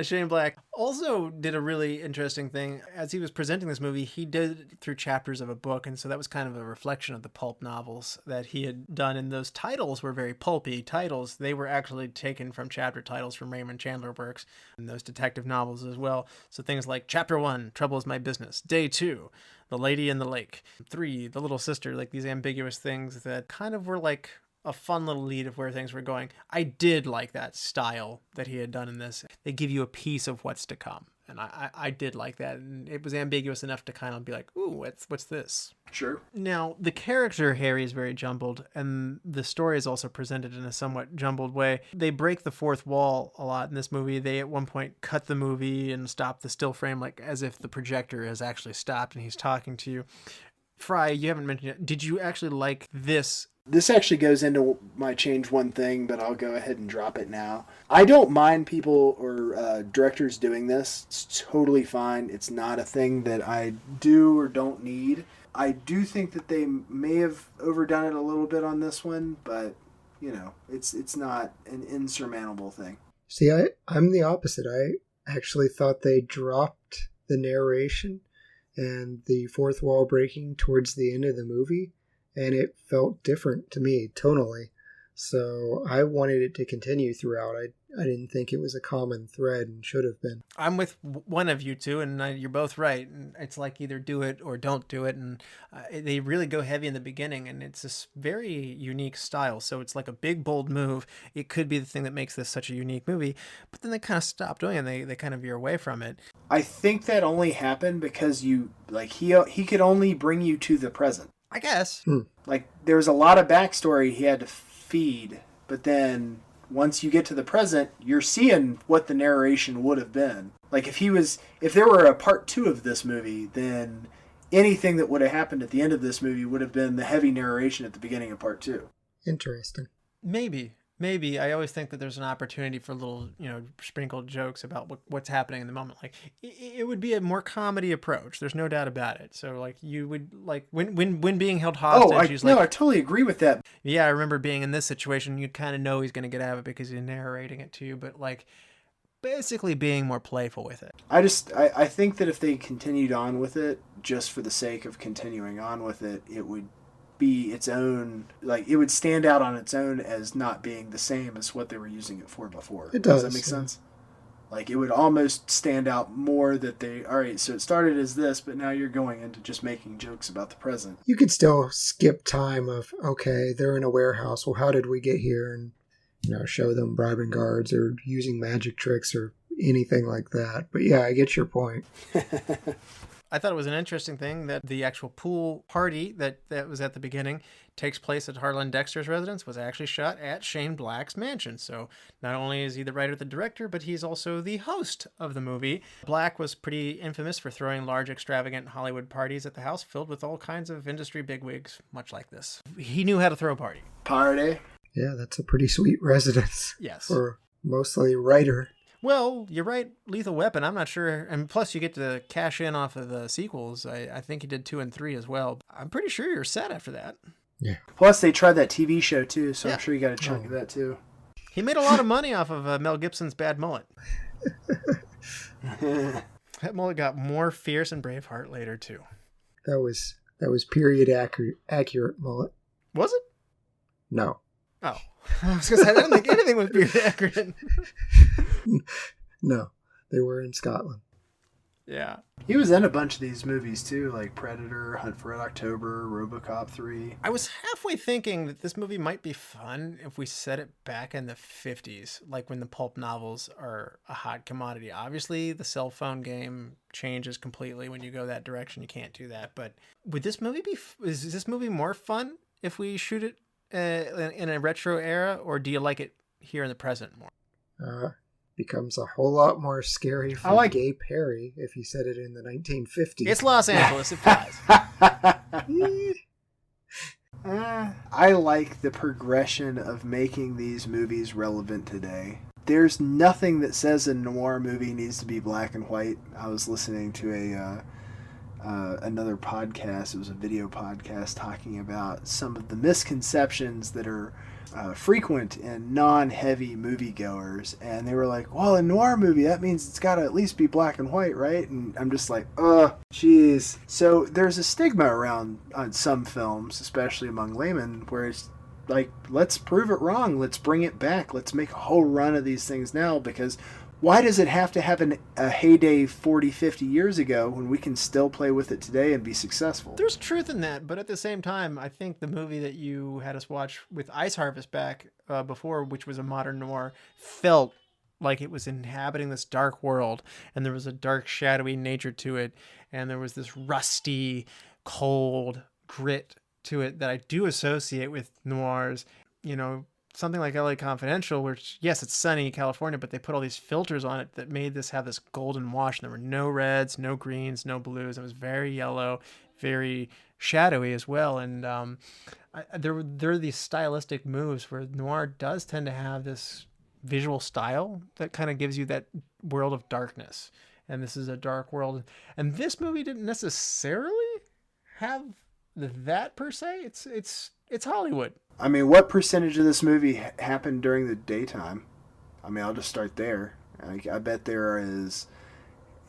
Shane Black also did a really interesting thing. As he was presenting this movie, he did through chapters of a book, and so that was kind of a reflection of the pulp novels that he had done, and those titles were very pulpy titles. They were actually taken from chapter titles from Raymond Chandler works, and those detective novels as well. So things like Chapter 1, Trouble is My Business, Day 2, The Lady in the Lake, 3, The Little Sister, like these ambiguous things that kind of were like a fun little lead of where things were going. I did like that style that he had done in this. They give you a piece of what's to come. And I did like that. And it was ambiguous enough to kind of be like, ooh, what's this? Sure. Now, the character, Harry, is very jumbled. And the story is also presented in a somewhat jumbled way. They break the fourth wall a lot in this movie. They, at one point, cut the movie and stop the still frame, as if the projector has actually stopped and he's talking to you. Frye, you haven't mentioned it. Did you actually like this? This actually goes into my change one thing, but I'll go ahead and drop it now. I don't mind people or directors doing this. It's totally fine. It's not a thing that I do or don't need. I do think that they may have overdone it a little bit on this one, but, it's not an insurmountable thing. See, I'm the opposite. I actually thought they dropped the narration and the fourth wall breaking towards the end of the movie, and it felt different to me tonally. So I wanted it to continue throughout. I didn't think it was a common thread and should have been. I'm with one of you two, and you're both right. And it's like either do it or don't do it. And they really go heavy in the beginning, and it's this very unique style. So it's like a big, bold move. It could be the thing that makes this such a unique movie. But then they kind of stop doing it, and they kind of veer away from it. I think that only happened because he could only bring you to the present. I guess. Like, there was a lot of backstory he had to feed, but then once you get to the present, you're seeing what the narration would have been. Like, if there were a part 2 of this movie, then anything that would have happened at the end of this movie would have been the heavy narration at the beginning of part 2. Interesting. Maybe. I always think that there's an opportunity for little, sprinkled jokes about what's happening in the moment. Like, it would be a more comedy approach. There's no doubt about it. So, like, you would, like, when being held hostage, I totally agree with that. Yeah, I remember being in this situation. You kind of know he's going to get out of it because he's narrating it to you. But, like, basically being more playful with it. I think that if they continued on with it, just for the sake of continuing on with it, it would be its own, like, it would stand out on its own as not being the same as what they were using it for before. It does that make sense? Like, it would almost stand out more that alright, so it started as this, but now you're going into just making jokes about the present. You could still skip time of, okay, they're in a warehouse. Well, how did we get here? And, show them bribing guards or using magic tricks or anything like that. But yeah, I get your point. I thought it was an interesting thing that the actual pool party that was at the beginning takes place at Harlan Dexter's residence was actually shot at Shane Black's mansion. So not only is he the writer, the director, but he's also the host of the movie. Black was pretty infamous for throwing large, extravagant Hollywood parties at the house filled with all kinds of industry bigwigs, much like this. He knew how to throw a party. Party? Yeah, that's a pretty sweet residence. Yes. For mostly writer. Well, you're right. Lethal Weapon, I'm not sure. And plus, you get to cash in off of the sequels. I think he did 2 and 3 as well. I'm pretty sure you're set after that. Yeah. Plus, they tried that TV show, too, so yeah. I'm sure you got a chunk of that, too. He made a lot of money off of Mel Gibson's bad mullet. That mullet got more fierce in Braveheart later, too. That was period accurate mullet. Was it? No. Oh. I was going to say, I didn't think anything was period accurate. No, they were in Scotland. Yeah. He was in a bunch of these movies too, like Predator, Hunt for Red October, RoboCop 3. I was halfway thinking that this movie might be fun if we set it back in the 50s, like when the pulp novels are a hot commodity. Obviously, the cell phone game changes completely when you go that direction. You can't do that. But would this movie is this movie more fun if we shoot it in a retro era, or do you like it here in the present more? Becomes a whole lot more scary for Gay Perry if you said it in the 1950s. It's Los Angeles, it flies. I like the progression of making these movies relevant today. There's nothing that says a noir movie needs to be black and white. I was listening to another podcast. It was a video podcast talking about some of the misconceptions that are frequent in non-heavy moviegoers, and they were like, well, a noir movie, that means it's got to at least be black and white, right? And I'm just like, jeez. So there's a stigma around on some films, especially among laymen, where it's like, let's prove it wrong, let's bring it back, let's make a whole run of these things now, because why does it have to have a heyday 40, 50 years ago when we can still play with it today and be successful? There's truth in that, but at the same time, I think the movie that you had us watch with Ice Harvest back before, which was a modern noir, felt like it was inhabiting this dark world, and there was a dark, shadowy nature to it, and there was this rusty, cold grit to it that I do associate with noirs, something like LA Confidential, which, yes, it's sunny California, but they put all these filters on it that made this have this golden wash. And there were no reds, no greens, no blues. It was very yellow, very shadowy as well. And there are these stylistic moves where noir does tend to have this visual style that kind of gives you that world of darkness. And this is a dark world. And this movie didn't necessarily have that per se. It's Hollywood. I mean, what percentage of this movie happened during the daytime? I mean, I'll just start there. I bet there is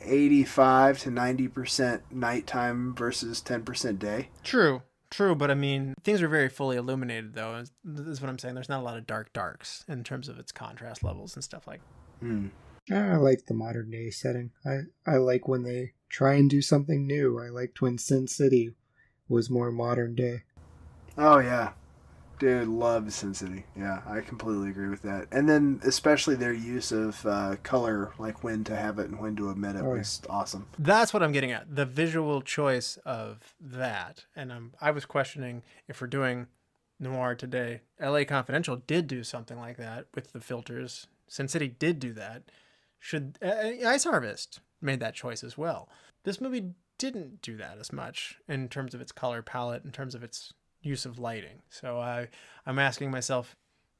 85 to 90% nighttime versus 10% day. True. True, but I mean, things are very fully illuminated, though. This is what I'm saying. There's not a lot of darks in terms of its contrast levels and stuff like that. I like the modern day setting. I like when they try and do something new. I liked when Sin City was more modern day. Oh, yeah. Dude, love Sin City. Yeah, I completely agree with that. And then especially their use of color, like when to have it and when to omit it, was awesome. That's what I'm getting at. The visual choice of that. And I was questioning if we're doing Noir today. LA Confidential did do something like that with the filters. Sin City did do that. Ice Harvest made that choice as well. This movie didn't do that as much in terms of its color palette, in terms of its use of lighting. So I'm asking myself,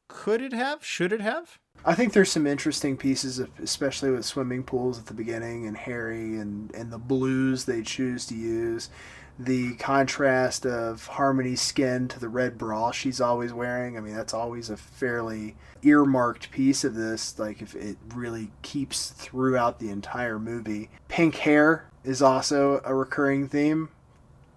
could it have? Should it have? I think there's some interesting pieces, especially with swimming pools at the beginning and Harry and the blues they choose to use. The contrast of Harmony's skin to the red bra she's always wearing. I mean, that's always a fairly earmarked piece of this, like if it really keeps throughout the entire movie. Pink hair is also a recurring theme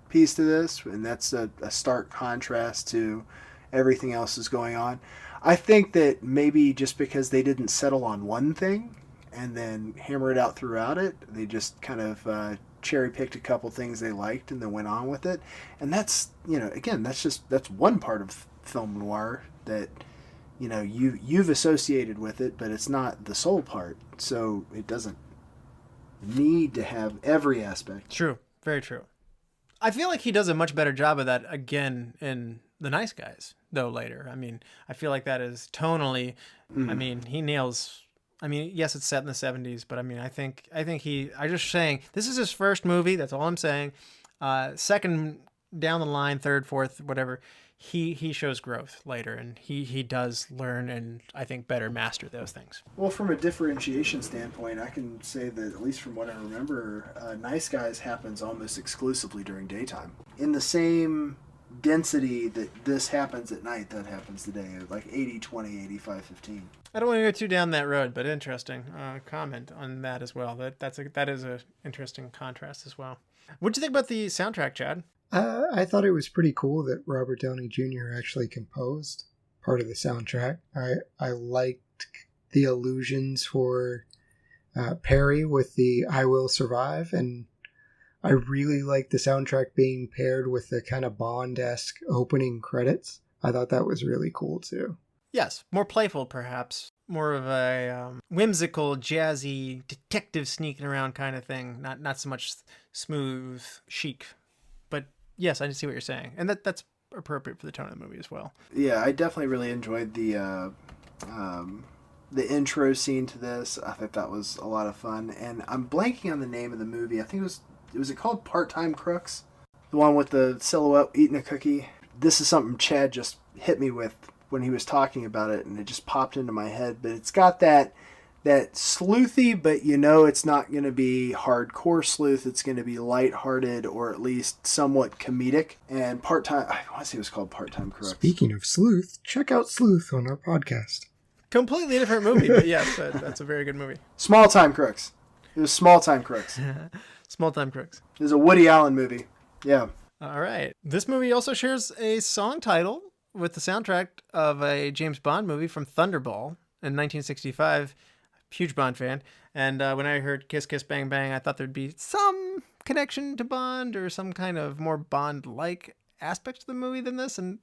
piece to this, and that's a stark contrast to everything else that's going on. I think that maybe just because they didn't settle on one thing and then hammer it out throughout it, they just kind of cherry-picked a couple things they liked and then went on with it. And that's, again, that's one part of film noir that, you've associated with it, but it's not the sole part. So it doesn't need to have every aspect. True. Very true. I feel like he does a much better job of that again in The Nice Guys, though, later. I mean, I feel like that is tonally, I mean, he nails, I mean, yes, it's set in the 70s, but I mean, I think I'm just saying, this is his first movie, that's all I'm saying. Second down the line, third, fourth, whatever, he shows growth later, and he does learn and I think better master those things. Well, from a differentiation standpoint, I can say that at least from what I remember, Nice Guys happens almost exclusively during daytime. In the same density that this happens at night, that happens today, like 80-20, 85-15. I don't want to go too down that road, but interesting comment on that as well. That is a interesting contrast as well. What do you think about the soundtrack, Chad? I thought it was pretty cool that Robert Downey Jr. actually composed part of the soundtrack. I liked the allusions for Perry with the I Will Survive, and I really liked the soundtrack being paired with the kind of Bond-esque opening credits. I thought that was really cool too. Yes, more playful perhaps. More of a whimsical, jazzy, detective sneaking around kind of thing. Not so much smooth, chic. But yes, I see what you're saying. And that's appropriate for the tone of the movie as well. Yeah, I definitely really enjoyed the intro scene to this. I thought that was a lot of fun. And I'm blanking on the name of the movie. I think was it called Part-Time Crooks? The one with the silhouette eating a cookie. This is something Chad just hit me with when he was talking about it, and it just popped into my head. But it's got that sleuthy, but it's not going to be hardcore sleuth. It's going to be lighthearted, or at least somewhat comedic. And Part-Time, I want to say it was called Part-Time Crooks. Speaking of sleuth, check out Sleuth on our podcast. Completely different movie, but yes, that's a very good movie. Small Time Crooks. It was Small Time Crooks. Small Time Crooks. It was a Woody Allen movie. Yeah. All right. This movie also shares a song title with the soundtrack of a James Bond movie from Thunderball in 1965. Huge Bond fan. And when I heard Kiss Kiss Bang Bang, I thought there'd be some connection to Bond or some kind of more Bond-like aspect to the movie than this. And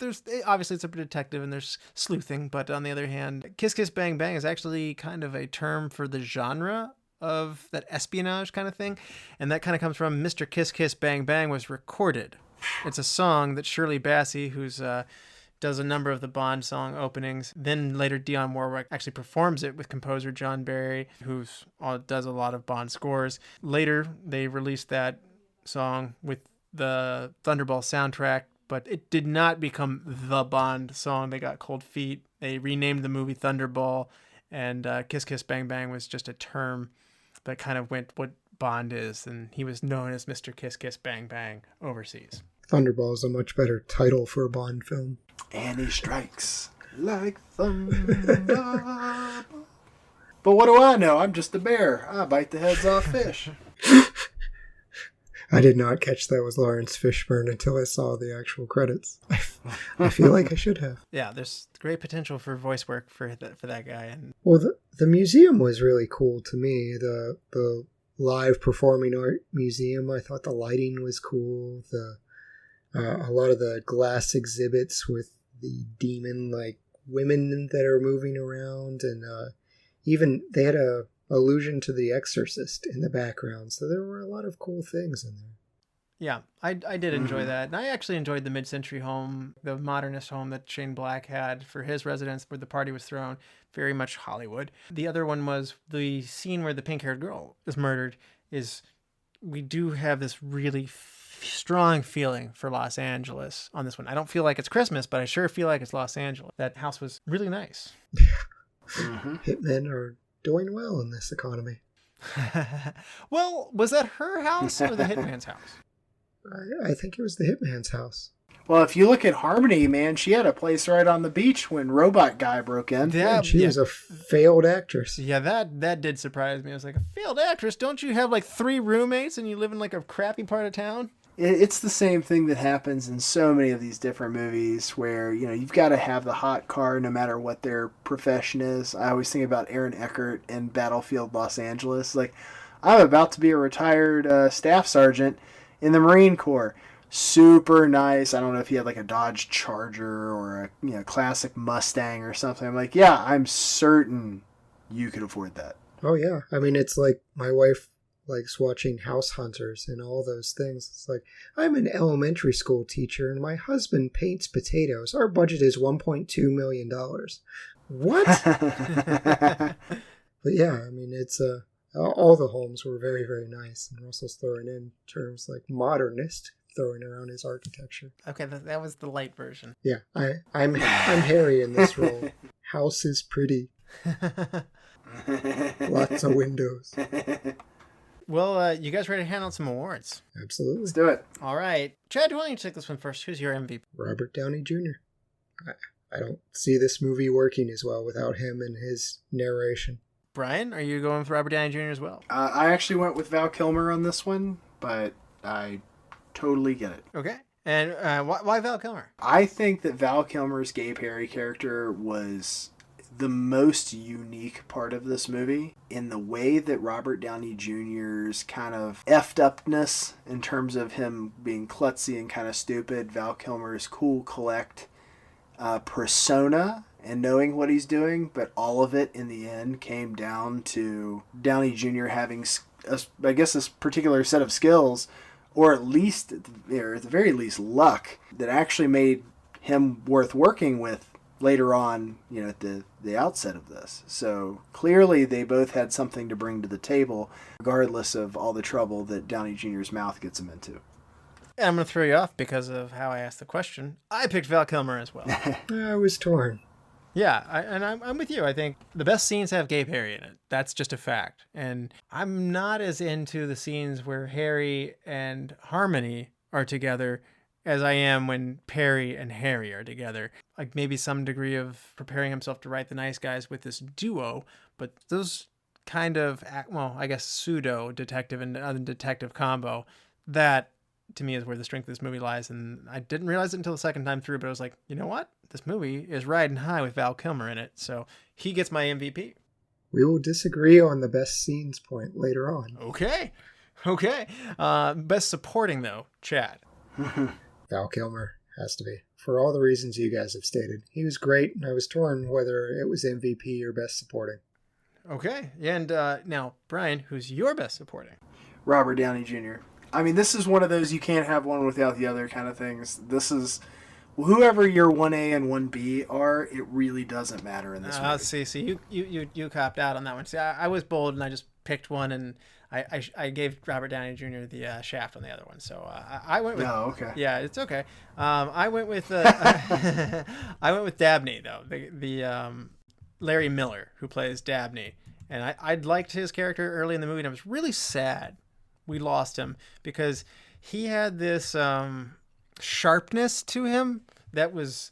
obviously it's a detective and there's sleuthing, but on the other hand, Kiss Kiss Bang Bang is actually kind of a term for the genre of that espionage kind of thing. And that kind of comes from Mr. Kiss Kiss Bang Bang was recorded. It's a song that Shirley Bassey, who's does a number of the Bond song openings. Then later Dionne Warwick actually performs it with composer John Barry, who does a lot of Bond scores. Later, they released that song with the Thunderball soundtrack, but it did not become the Bond song. They got cold feet. They renamed the movie Thunderball, and Kiss Kiss Bang Bang was just a term that kind of went what Bond is, and he was known as Mr. Kiss Kiss Bang Bang overseas. Thunderball is a much better title for a Bond film. And he strikes like thunder. But what do I know? I'm just a bear. I bite the heads off fish. I did not catch that was Lawrence Fishburne until I saw the actual credits. I feel like I should have. Yeah, there's great potential for voice work for that guy. And Well, the museum was really cool to me. The live performing art museum, I thought the lighting was cool. A lot of the glass exhibits with the demon like women that are moving around, and even they had a allusion to The Exorcist in the background, so there were a lot of cool things in there. yeah, I did enjoy that. And I actually enjoyed the mid-century home, the modernist home that Shane Black had for his residence where the party was thrown. Very much Hollywood. The other one was the scene where the pink-haired girl is murdered. We do have this really strong feeling for Los Angeles on this one. I don't feel like it's Christmas, but I sure feel like it's Los Angeles. That house was really nice. Hitmen are doing well in this economy. Well, was that her house or the hitman's house? I think it was the hitman's house. Well, if you look at Harmony, man, she had a place right on the beach when Robot Guy broke in. Yeah, She was a failed actress. Yeah, that did surprise me. I was like, a failed actress? Don't you have like 3 roommates and you live in like a crappy part of town? It's the same thing that happens in so many of these different movies where, you've got to have the hot car no matter what their profession is. I always think about Aaron Eckhart in Battlefield Los Angeles. Like, I'm about to be a retired staff sergeant in the Marine Corps. Super nice. I don't know if he had like a Dodge Charger or a classic Mustang or something. I'm like, yeah, I'm certain you could afford that. Oh yeah. I mean, it's like my wife likes watching House Hunters and all those things. It's like, I'm an elementary school teacher and my husband paints potatoes. Our budget is $1.2 million. What? But yeah, I mean, it's all the homes were very, very nice. And Russell's throwing in terms like modernist, throwing around his architecture. Okay, that was the light version. Yeah, I'm Harry in this role. House is pretty. Lots of windows. Well, you guys ready to hand out some awards? Absolutely. Let's do it. All right. Chad, why don't you take this one first? Who's your MVP? Robert Downey Jr. I don't see this movie working as well without him and his narration. Bryan, are you going with Robert Downey Jr. as well? I actually went with Val Kilmer on this one, but I totally get it. Okay. And why Val Kilmer? I think that Val Kilmer's Gay Perry character was the most unique part of this movie in the way that Robert Downey Jr.'s kind of effed upness in terms of him being klutzy and kind of stupid, Val Kilmer's cool, collect persona and knowing what he's doing, but all of it in the end came down to Downey Jr. having, I guess, this particular set of skills, or at least, or at the very least, luck that actually made him worth working with later on, at the outset of this. So clearly they both had something to bring to the table, regardless of all the trouble that Downey Jr.'s mouth gets him into. I'm going to throw you off because of how I asked the question. I picked Val Kilmer as well. I was torn. Yeah, I'm with you. I think the best scenes have Gay Perry in it. That's just a fact. And I'm not as into the scenes where Harry and Harmony are together as I am when Perry and Harry are together. Like maybe some degree of preparing himself to write The Nice Guys with this duo, but those kind of, I guess, pseudo detective and detective combo, that to me is where the strength of this movie lies. And I didn't realize it until the second time through, but I was like, you know what? This movie is riding high with Val Kilmer in it. So he gets my MVP. We will disagree on the best scenes point later on. Okay. Best supporting though, Chad. Val Kilmer has to be. For all the reasons you guys have stated. He was great, and I was torn whether it was MVP or best supporting. Okay. And now, Bryan, who's your best supporting? Robert Downey Jr. I mean, this is one of those you can't have one without the other kind of things. This is whoever your 1A and 1B are, it really doesn't matter in this movie. See, you copped out on that one. See, I was bold and I just picked one, and I gave Robert Downey Jr. the shaft on the other one. So I went with. Oh, okay. Yeah, it's okay. I went with I went with Dabney though, the Larry Miller who plays Dabney, and I liked his character early in the movie, and I was really sad we lost him because he had this sharpness to him that was,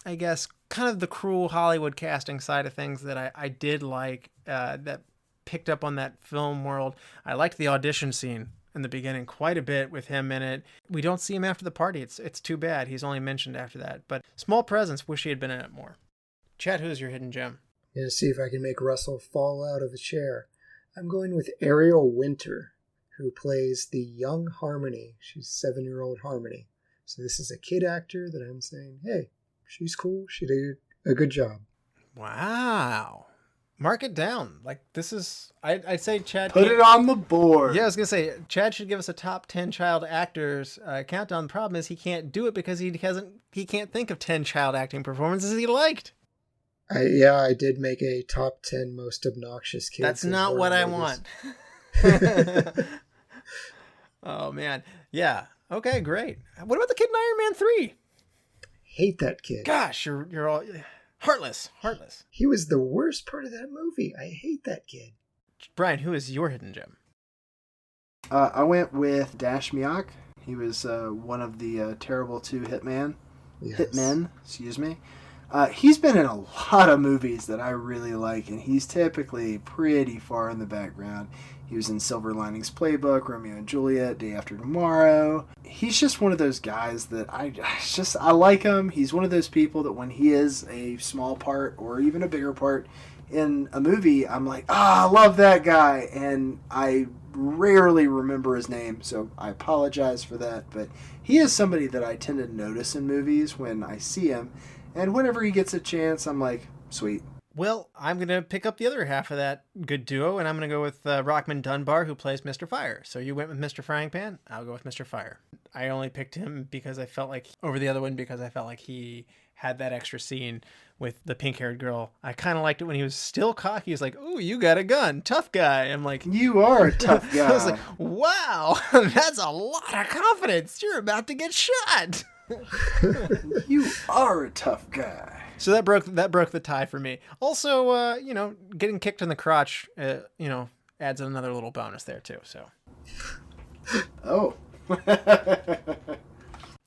I guess, kind of the cruel Hollywood casting side of things that I did like, that picked up on that film world. I liked the audition scene in the beginning quite a bit with him in it. We don't see him after the party. It's too bad. He's only mentioned after that. But small presence. Wish he had been in it more. Chad, who's your hidden gem? I'm going to see if I can make Russell fall out of a chair. I'm going with Ariel Winter, who plays the young Harmony. She's 7-year-old Harmony. So this is a kid actor that I'm saying, hey, she's cool. She did a good job. Wow. Mark it down. Like, this is... I'd say Chad... Put it on the board. Yeah, I was going to say, Chad should give us a top 10 child actors countdown. The problem is he can't do it because he can't think of 10 child acting performances he liked. I did make a top 10 most obnoxious kids. That's not what I want. Oh, man. Yeah. Okay, great. What about the kid in Iron Man 3? Hate that kid. Gosh, you're all... Heartless. He was the worst part of that movie. I hate that kid. Bryan, who is your hidden gem? I went with Dash Mihok. He was one of the terrible 2 hitmen, excuse me. He's been in a lot of movies that I really like, and he's typically pretty far in the background. He was in Silver Linings Playbook, Romeo and Juliet, Day After Tomorrow. He's just one of those guys that I like him. He's one of those people that when he is a small part or even a bigger part in a movie, I'm like, I love that guy. And I rarely remember his name, so I apologize for that. But he is somebody that I tend to notice in movies when I see him. And whenever he gets a chance, I'm like, sweet. Well, I'm going to pick up the other half of that good duo, and I'm going to go with Rockmond Dunbar, who plays Mr. Fire. So you went with Mr. Frying Pan, I'll go with Mr. Fire. I only picked him because I felt like, over the other one, because I felt like he had that extra scene with the pink-haired girl. I kind of liked it when he was still cocky. He was like, ooh, you got a gun, tough guy. I'm like... You are a tough guy. I was like, wow, that's a lot of confidence. You're about to get shot. You are a tough guy. So that broke the tie for me. Also, getting kicked in the crotch, adds another little bonus there too. So. Oh.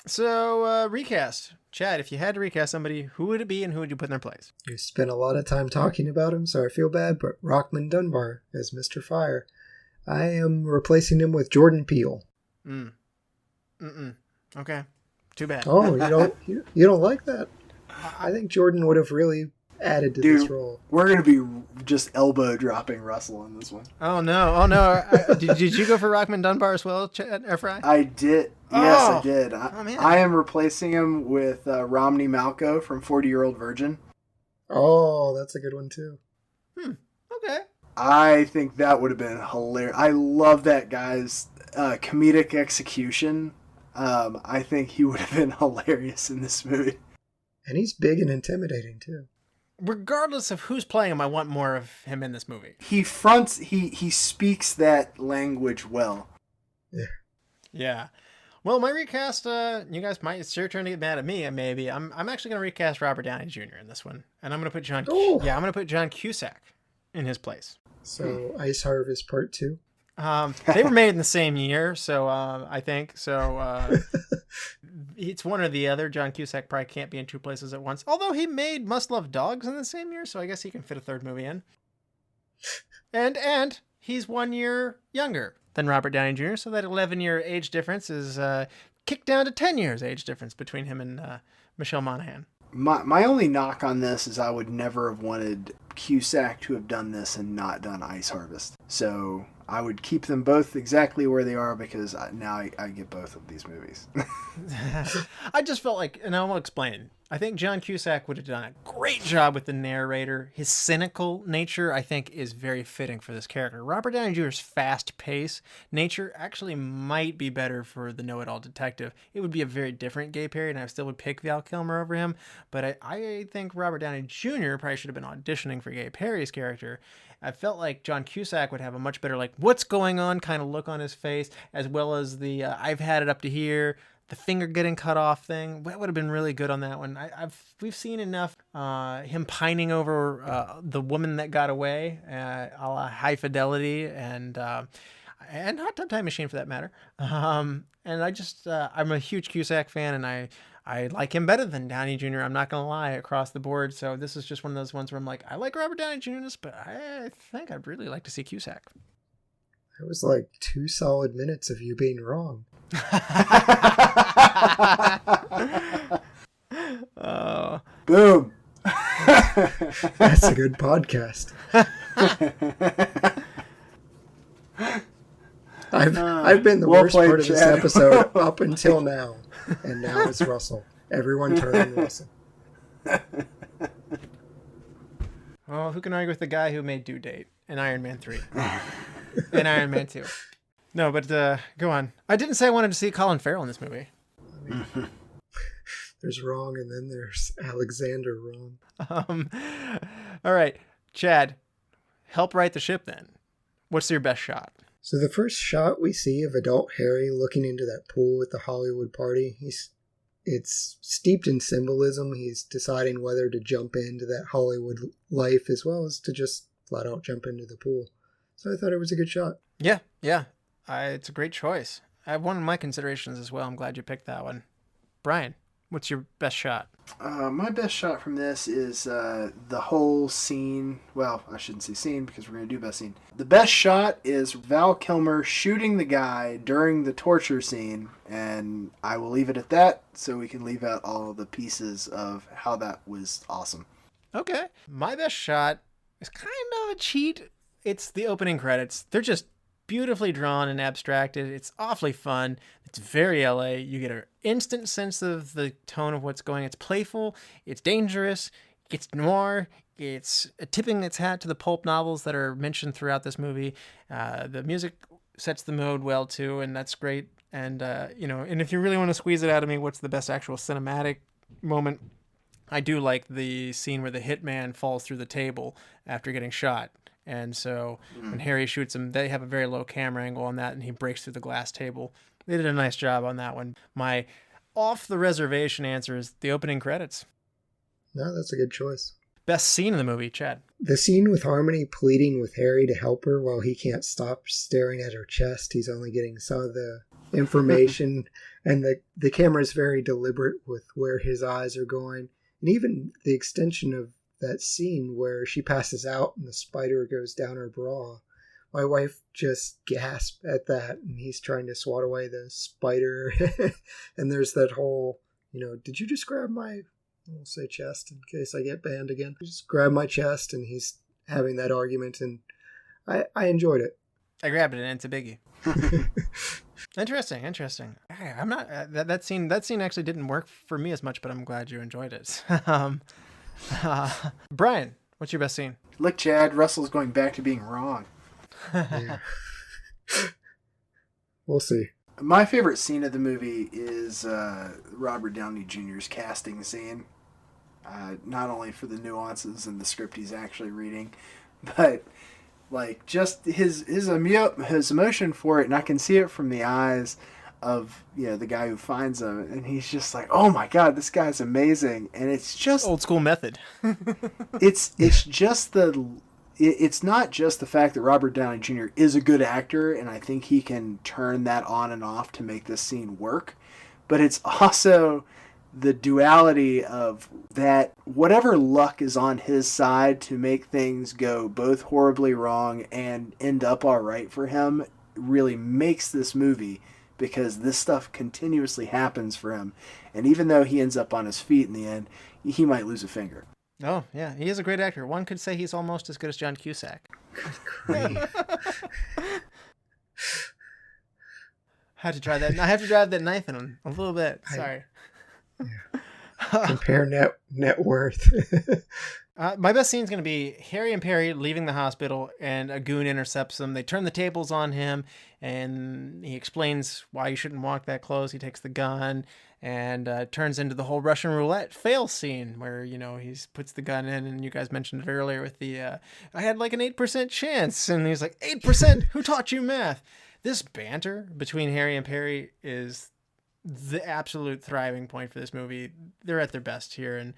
So recast, Chad. If you had to recast somebody, who would it be, and who would you put in their place? You spent a lot of time talking about him, so I feel bad. But Rockmond Dunbar as Mr. Fire, I am replacing him with Jordan Peele. Okay. Too bad. Oh, you don't like that? I think Jordan would have really added to this role. We're going to be just elbow dropping Russell in this one. Oh no! Did you go for Rockmond Dunbar as well, Frye? I did. Yes, I did. Man. I am replacing him with Romney Malco from 40-Year-Old Virgin. Oh, that's a good one too. Okay. I think that would have been hilarious. I love that guy's comedic execution. I think he would have been hilarious in this movie. And he's big and intimidating too. Regardless of who's playing him, I want more of him in this movie. He speaks that language well. Yeah. Well, my recast, you guys might, it's your turn to get mad at me, maybe. I'm actually going to recast Robert Downey Jr. in this one. And I'm going to put I'm going to put John Cusack in his place. So Ice Harvest Part 2? They were made in the same year, so I think. So it's one or the other. John Cusack probably can't be in 2 places at once. Although he made Must Love Dogs in the same year, so I guess he can fit a 3rd movie in. And he's 1 year younger than Robert Downey Jr., so that 11-year age difference is kicked down to 10 years age difference between him and Michelle Monaghan. My only knock on this is I would never have wanted Cusack to have done this and not done Ice Harvest. So I would keep them both exactly where they are because now I get both of these movies. I just felt like, and I'll explain. I think John Cusack would have done a great job with the narrator. His cynical nature, I think, is very fitting for this character. Robert Downey Jr.'s fast-paced nature actually might be better for the know-it-all detective. It would be a very different Gay Perry, and I still would pick Val Kilmer over him. But I think Robert Downey Jr. probably should have been auditioning for Gay Perry's character. I felt like John Cusack would have a much better, like, what's going on kind of look on his face, as well as the I've had it up to here, the finger getting cut off thing. That would have been really good on that one. We've seen enough him pining over the woman that got away, a la High Fidelity and Hot Tub Time Machine for that matter. And I just I'm a huge Cusack fan, and I like him better than Downey Jr. I'm not going to lie, across the board. So this is just one of those ones where I'm like, I like Robert Downey Jr., but I think I'd really like to see Cusack. That was like 2 solid minutes of you being wrong. Boom. That's a good podcast. I've been the worst part of this episode up until now. And now it's Russell. Everyone turn on Russell. Well, who can argue with the guy who made Due Date and Iron Man 3 and Iron Man 2? No, but go on. I didn't say I wanted to see Colin Farrell in this movie. I mean, there's wrong, and then there's Alexander wrong. All right, Chad, help right the ship then. What's your best shot? So the first shot we see of adult Harry looking into that pool at the Hollywood party, it's steeped in symbolism. He's deciding whether to jump into that Hollywood life as well as to just flat out jump into the pool. So I thought it was a good shot. Yeah. It's a great choice. I have one of my considerations as well. I'm glad you picked that one. Brian, what's your best shot? My best shot from this is the whole scene. Well, I shouldn't say scene because we're going to do best scene. The best shot is Val Kilmer shooting the guy during the torture scene, and I will leave it at that so we can leave out all the pieces of how that was awesome. Okay. My best shot is kind of a cheat. It's the opening credits. They're just beautifully drawn and abstracted. It's awfully fun. It's very LA. You get an instant sense of the tone of what's going. It's playful. It's dangerous. It's noir. It's tipping its hat to the pulp novels that are mentioned throughout this movie. The music sets the mood well too, and that's great. And and if you really want to squeeze it out of me, what's the best actual cinematic moment? I do like the scene where the hitman falls through the table after getting shot. And so when Harry shoots him, they have a very low camera angle on that, and he breaks through the glass table. They did a nice job on that one. My off-the-reservation answer is the opening credits. No, that's a good choice. Best scene in the movie, Chad? The scene with Harmony pleading with Harry to help her while he can't stop staring at her chest. He's only getting some of the information, and the camera is very deliberate with where his eyes are going. And even the extension of that scene where she passes out and the spider goes down her bra. My wife just gasped at that, and he's trying to swat away the spider. And there's that whole, did you just grab my, I'll say chest in case I get banned again. Just grab my chest, and he's having that argument, and I enjoyed it. I grabbed it, and it's a biggie. Interesting. I'm not that scene actually didn't work for me as much, but I'm glad you enjoyed it. Brian, what's your best scene? Look, Chad, Russell's going back to being wrong. Yeah. We'll see. My favorite scene of the movie is Robert Downey Jr.'s casting scene. Not only for the nuances and the script he's actually reading, but like just his emotion for it, and I can see it from the eyes of the guy who finds him, and he's just like, oh my god, this guy's amazing. And it's just old school method. it's not just the fact that Robert Downey Jr. is a good actor, and I think he can turn that on and off to make this scene work, but it's also the duality of that whatever luck is on his side to make things go both horribly wrong and end up all right for him really makes this movie, because this stuff continuously happens for him. And even though he ends up on his feet in the end, he might lose a finger. Oh, yeah. He is a great actor. One could say he's almost as good as John Cusack. Great. I have to drive that knife in him a little bit. Sorry. Compare net worth. My best scene is going to be Harry and Perry leaving the hospital, and a goon intercepts them. They turn the tables on him, and he explains why you shouldn't walk that close. He takes the gun, and turns into the whole Russian roulette fail scene where, he puts the gun in, and you guys mentioned it earlier with the, I had like an 8% chance, and he's like, 8%? Who taught you math? This banter between Harry and Perry is the absolute thriving point for this movie. They're at their best here, and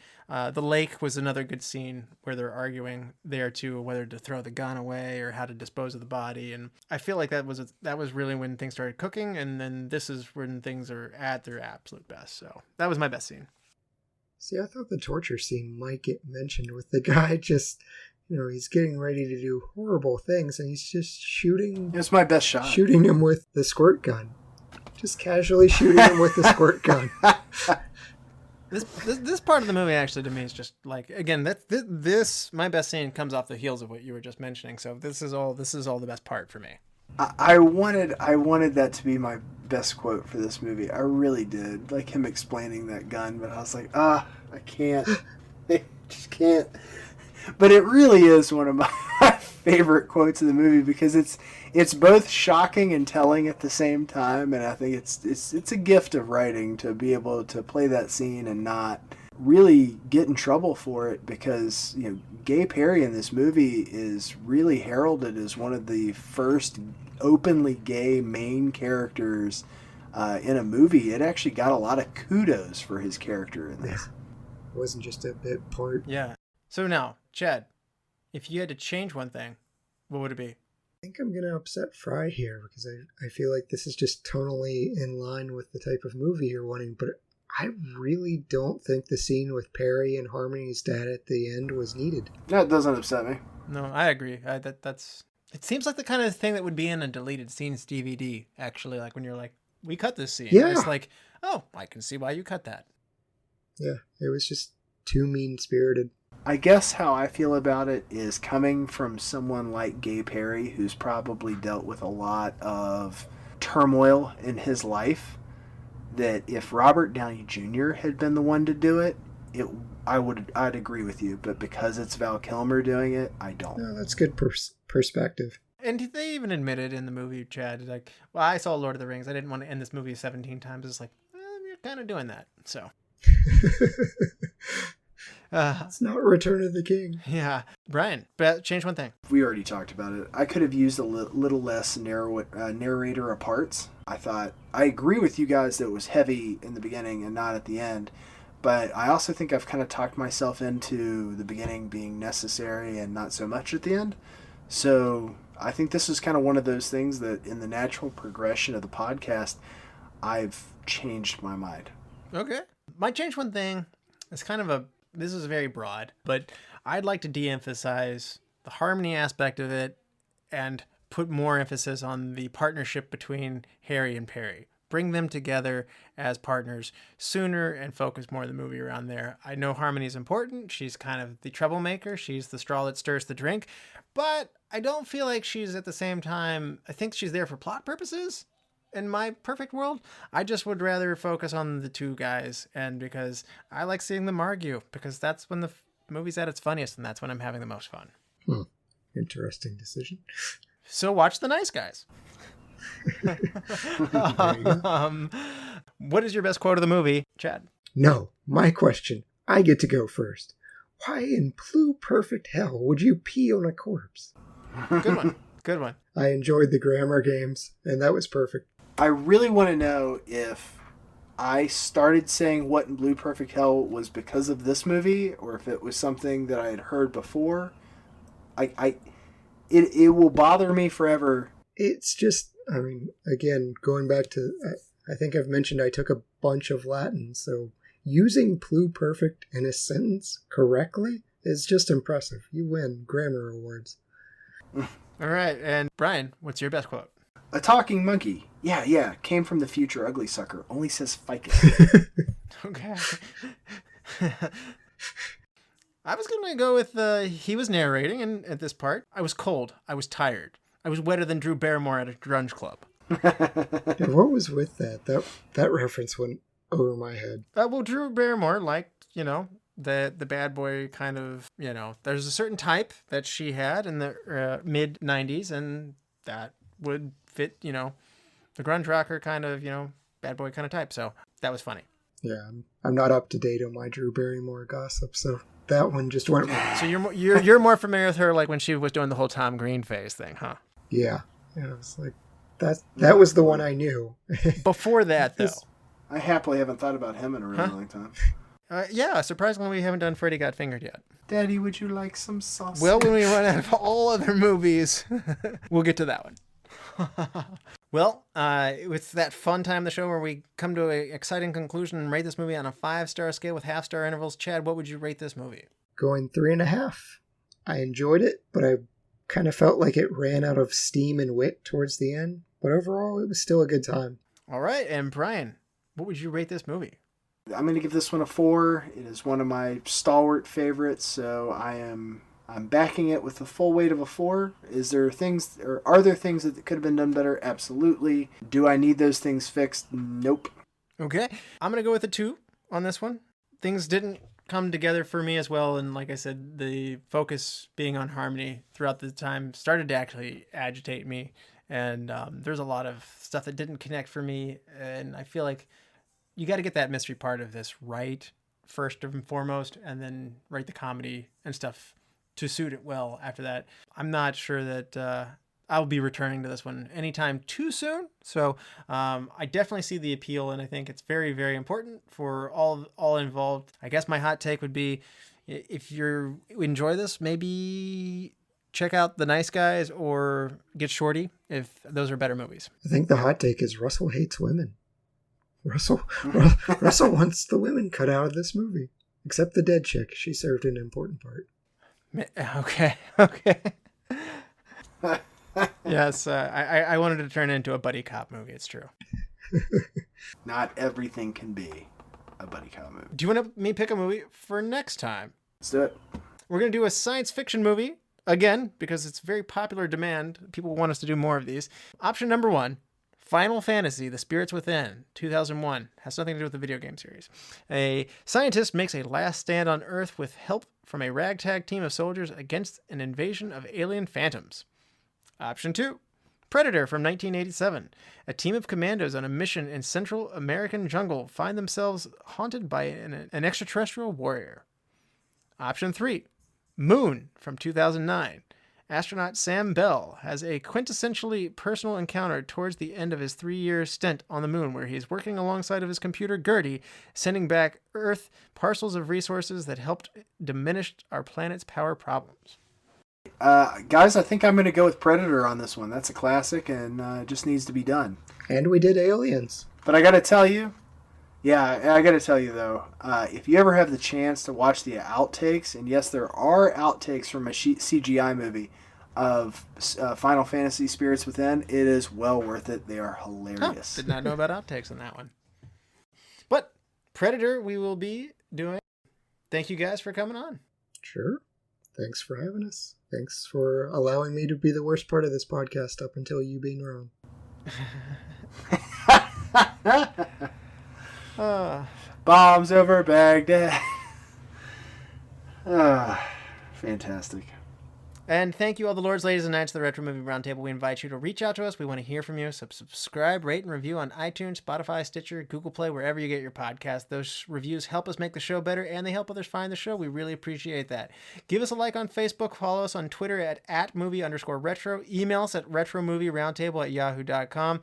the lake was another good scene where they're arguing there too, whether to throw the gun away or how to dispose of the body. And I feel like that was really when things started cooking, and then this is when things are at their absolute best. So that was my best scene. See, I thought the torture scene might get mentioned with the guy just he's getting ready to do horrible things, and he's just shooting. It's my best shot. Shooting him with the squirt gun. Just casually shooting him with the squirt gun. This part of the movie actually to me is just like, again, this my best scene comes off the heels of what you were just mentioning. So this is all the best part for me. I wanted that to be my best quote for this movie. I really did, like him explaining that gun, but I was like, I can't. I just can't. But it really is one of my favorite quotes of the movie because it's both shocking and telling at the same time, and I think it's a gift of writing to be able to play that scene and not really get in trouble for it, because Gay Perry in this movie is really heralded as one of the first openly gay main characters in a movie. It actually got a lot of kudos for his character in this. It wasn't just a bit part. Yeah. So now, Chad, if you had to change one thing, what would it be? I think I'm going to upset Frye here because I feel like this is just tonally in line with the type of movie you're wanting, but I really don't think the scene with Perry and Harmony's dad at the end was needed. That doesn't upset me. No, I agree. It seems like the kind of thing that would be in a deleted scenes DVD, actually, like when you're like, we cut this scene. Yeah. It's like, oh, I can see why you cut that. Yeah, it was just too mean-spirited. I guess how I feel about it is coming from someone like Gay Perry, who's probably dealt with a lot of turmoil in his life, that if Robert Downey Jr. had been the one to do it, I'd agree with you. But because it's Val Kilmer doing it, I don't. No, that's good perspective. And they even admitted in the movie, Chad, like, well, I saw Lord of the Rings. I didn't want to end this movie 17 times. It's like, you're kind of doing that. So. It's not Return of the King. Yeah. Brian, change one thing. We already talked about it. I could have used a little less narrator of parts. I agree with you guys that it was heavy in the beginning and not at the end. But I also think I've kind of talked myself into the beginning being necessary and not so much at the end. So I think this is kind of one of those things that in the natural progression of the podcast, I've changed my mind. Okay. My change one thing is this is very broad, but I'd like to de-emphasize the harmony aspect of it and put more emphasis on the partnership between Harry and Perry. Bring them together as partners sooner and focus more of the movie around there. I know harmony is important. She's kind of the troublemaker. She's the straw that stirs the drink. But I don't feel like she's at the same time, I think she's there for plot purposes. In my perfect world, I just would rather focus on the two guys, and because I like seeing them argue, because that's when the movie's at its funniest, and that's when I'm having the most fun. Interesting decision. So watch The Nice Guys. What is your best quote of the movie, Chad? No, my question. I get to go first. Why in blue perfect hell would you pee on a corpse? Good one. Good one. I enjoyed the grammar games, and that was perfect. I really want to know if I started saying what in Blue Perfect Hell was because of this movie, or if it was something that I had heard before. It will bother me forever. It's just, again, going back to, I think I've mentioned I took a bunch of Latin, so using pluperfect in a sentence correctly is just impressive. You win grammar awards. All right, and Brian, what's your best quote? A talking monkey. Yeah, came from the future, ugly sucker. Only says ficus. Okay. I was going to go with, he was narrating, and at this part, I was cold. I was tired. I was wetter than Drew Barrymore at a grunge club. Yeah, what was with that? That reference went over my head. Well, Drew Barrymore liked, the bad boy kind of, there's a certain type that she had in the mid-90s, and that would fit, the grunge rocker kind of, bad boy kind of type. So that was funny. Yeah, I'm not up to date on my Drew Barrymore gossip, so that one just went wrong. So you're more familiar with her like when she was doing the whole Tom Green phase thing, huh? Yeah, it was like that was the one I knew. Before that, though. I happily haven't thought about him in a really long time. Yeah, surprisingly, we haven't done Freddy Got Fingered yet. Daddy, would you like some sauce? Well, when we run out of all other movies, we'll get to that one. Well, it's that fun time of the show where we come to an exciting conclusion and rate this movie on a 5-star scale with half-star intervals. Chad, what would you rate this movie? Going 3.5. I enjoyed it, but I kind of felt like it ran out of steam and wit towards the end. But overall, it was still a good time. All right, and Bryan, what would you rate this movie? I'm going to give this one a 4. It is one of my stalwart favorites, so I'm backing it with the full weight of a 4. Are there things that could have been done better? Absolutely. Do I need those things fixed? Nope. Okay, I'm going to go with a 2 on this one. Things didn't come together for me as well, and like I said, the focus being on harmony throughout the time started to actually agitate me, and there's a lot of stuff that didn't connect for me, and I feel like you got to get that mystery part of this right first and foremost, and then write the comedy and stuff to suit it well after that. I'm not sure that I'll be returning to this one anytime too soon. So I definitely see the appeal, and I think it's very, very important for all involved. I guess my hot take would be, if you enjoy this, maybe check out The Nice Guys or Get Shorty, if those are better movies. I think the hot take is Russell hates women. Russell wants the women cut out of this movie. Except the dead chick. She served an important part. Okay. Yes, I wanted to turn it into a buddy cop movie. It's true. Not everything can be a buddy cop movie. Do you want me to pick a movie for next time? Let's do it. We're going to do a science fiction movie, again, because it's very popular demand. People want us to do more of these. Option number 1, Final Fantasy, The Spirits Within, 2001. Has nothing to do with the video game series. A scientist makes a last stand on Earth with help from a ragtag team of soldiers against an invasion of alien phantoms. Option 2, Predator from 1987. A team of commandos on a mission in Central American jungle find themselves haunted by an extraterrestrial warrior. Option 3, Moon from 2009. Astronaut Sam Bell has a quintessentially personal encounter towards the end of his 3-year stint on the moon, where he's working alongside of his computer Gertie, sending back Earth parcels of resources that helped diminish our planet's power problems. Guys, I think I'm going to go with Predator on this one. That's a classic, and it just needs to be done. And we did Aliens. But I got to tell you, though, if you ever have the chance to watch the outtakes, and yes, there are outtakes from a CGI movie of Final Fantasy Spirits Within, it is well worth it. They are hilarious. Did not know about outtakes on that one. But Predator we will be doing. Thank you guys for coming on. Sure. Thanks for having us. Thanks for allowing me to be the worst part of this podcast up until you being wrong. Bombs over Baghdad. Fantastic. And thank you all the lords, ladies, and knights of the Retro Movie Roundtable. We invite you to reach out to us. We want to hear from you. So subscribe, rate, and review on iTunes, Spotify, Stitcher, Google Play, wherever you get your podcast. Those reviews help us make the show better, and they help others find the show. We really appreciate that. Give us a like on Facebook. Follow us on Twitter at @movie_retro. Email us at retromovieroundtable@yahoo.com.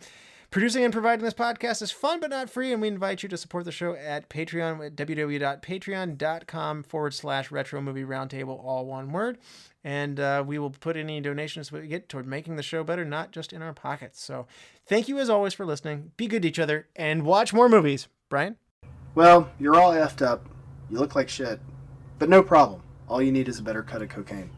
Producing and providing this podcast is fun but not free, and we invite you to support the show at Patreon at www.patreon.com/Retro Movie Roundtable, all one word. And we will put any donations we get toward making the show better, not just in our pockets. So thank you as always for listening. Be good to each other and watch more movies. Bryan? Well, you're all effed up. You look like shit. But no problem. All you need is a better cut of cocaine.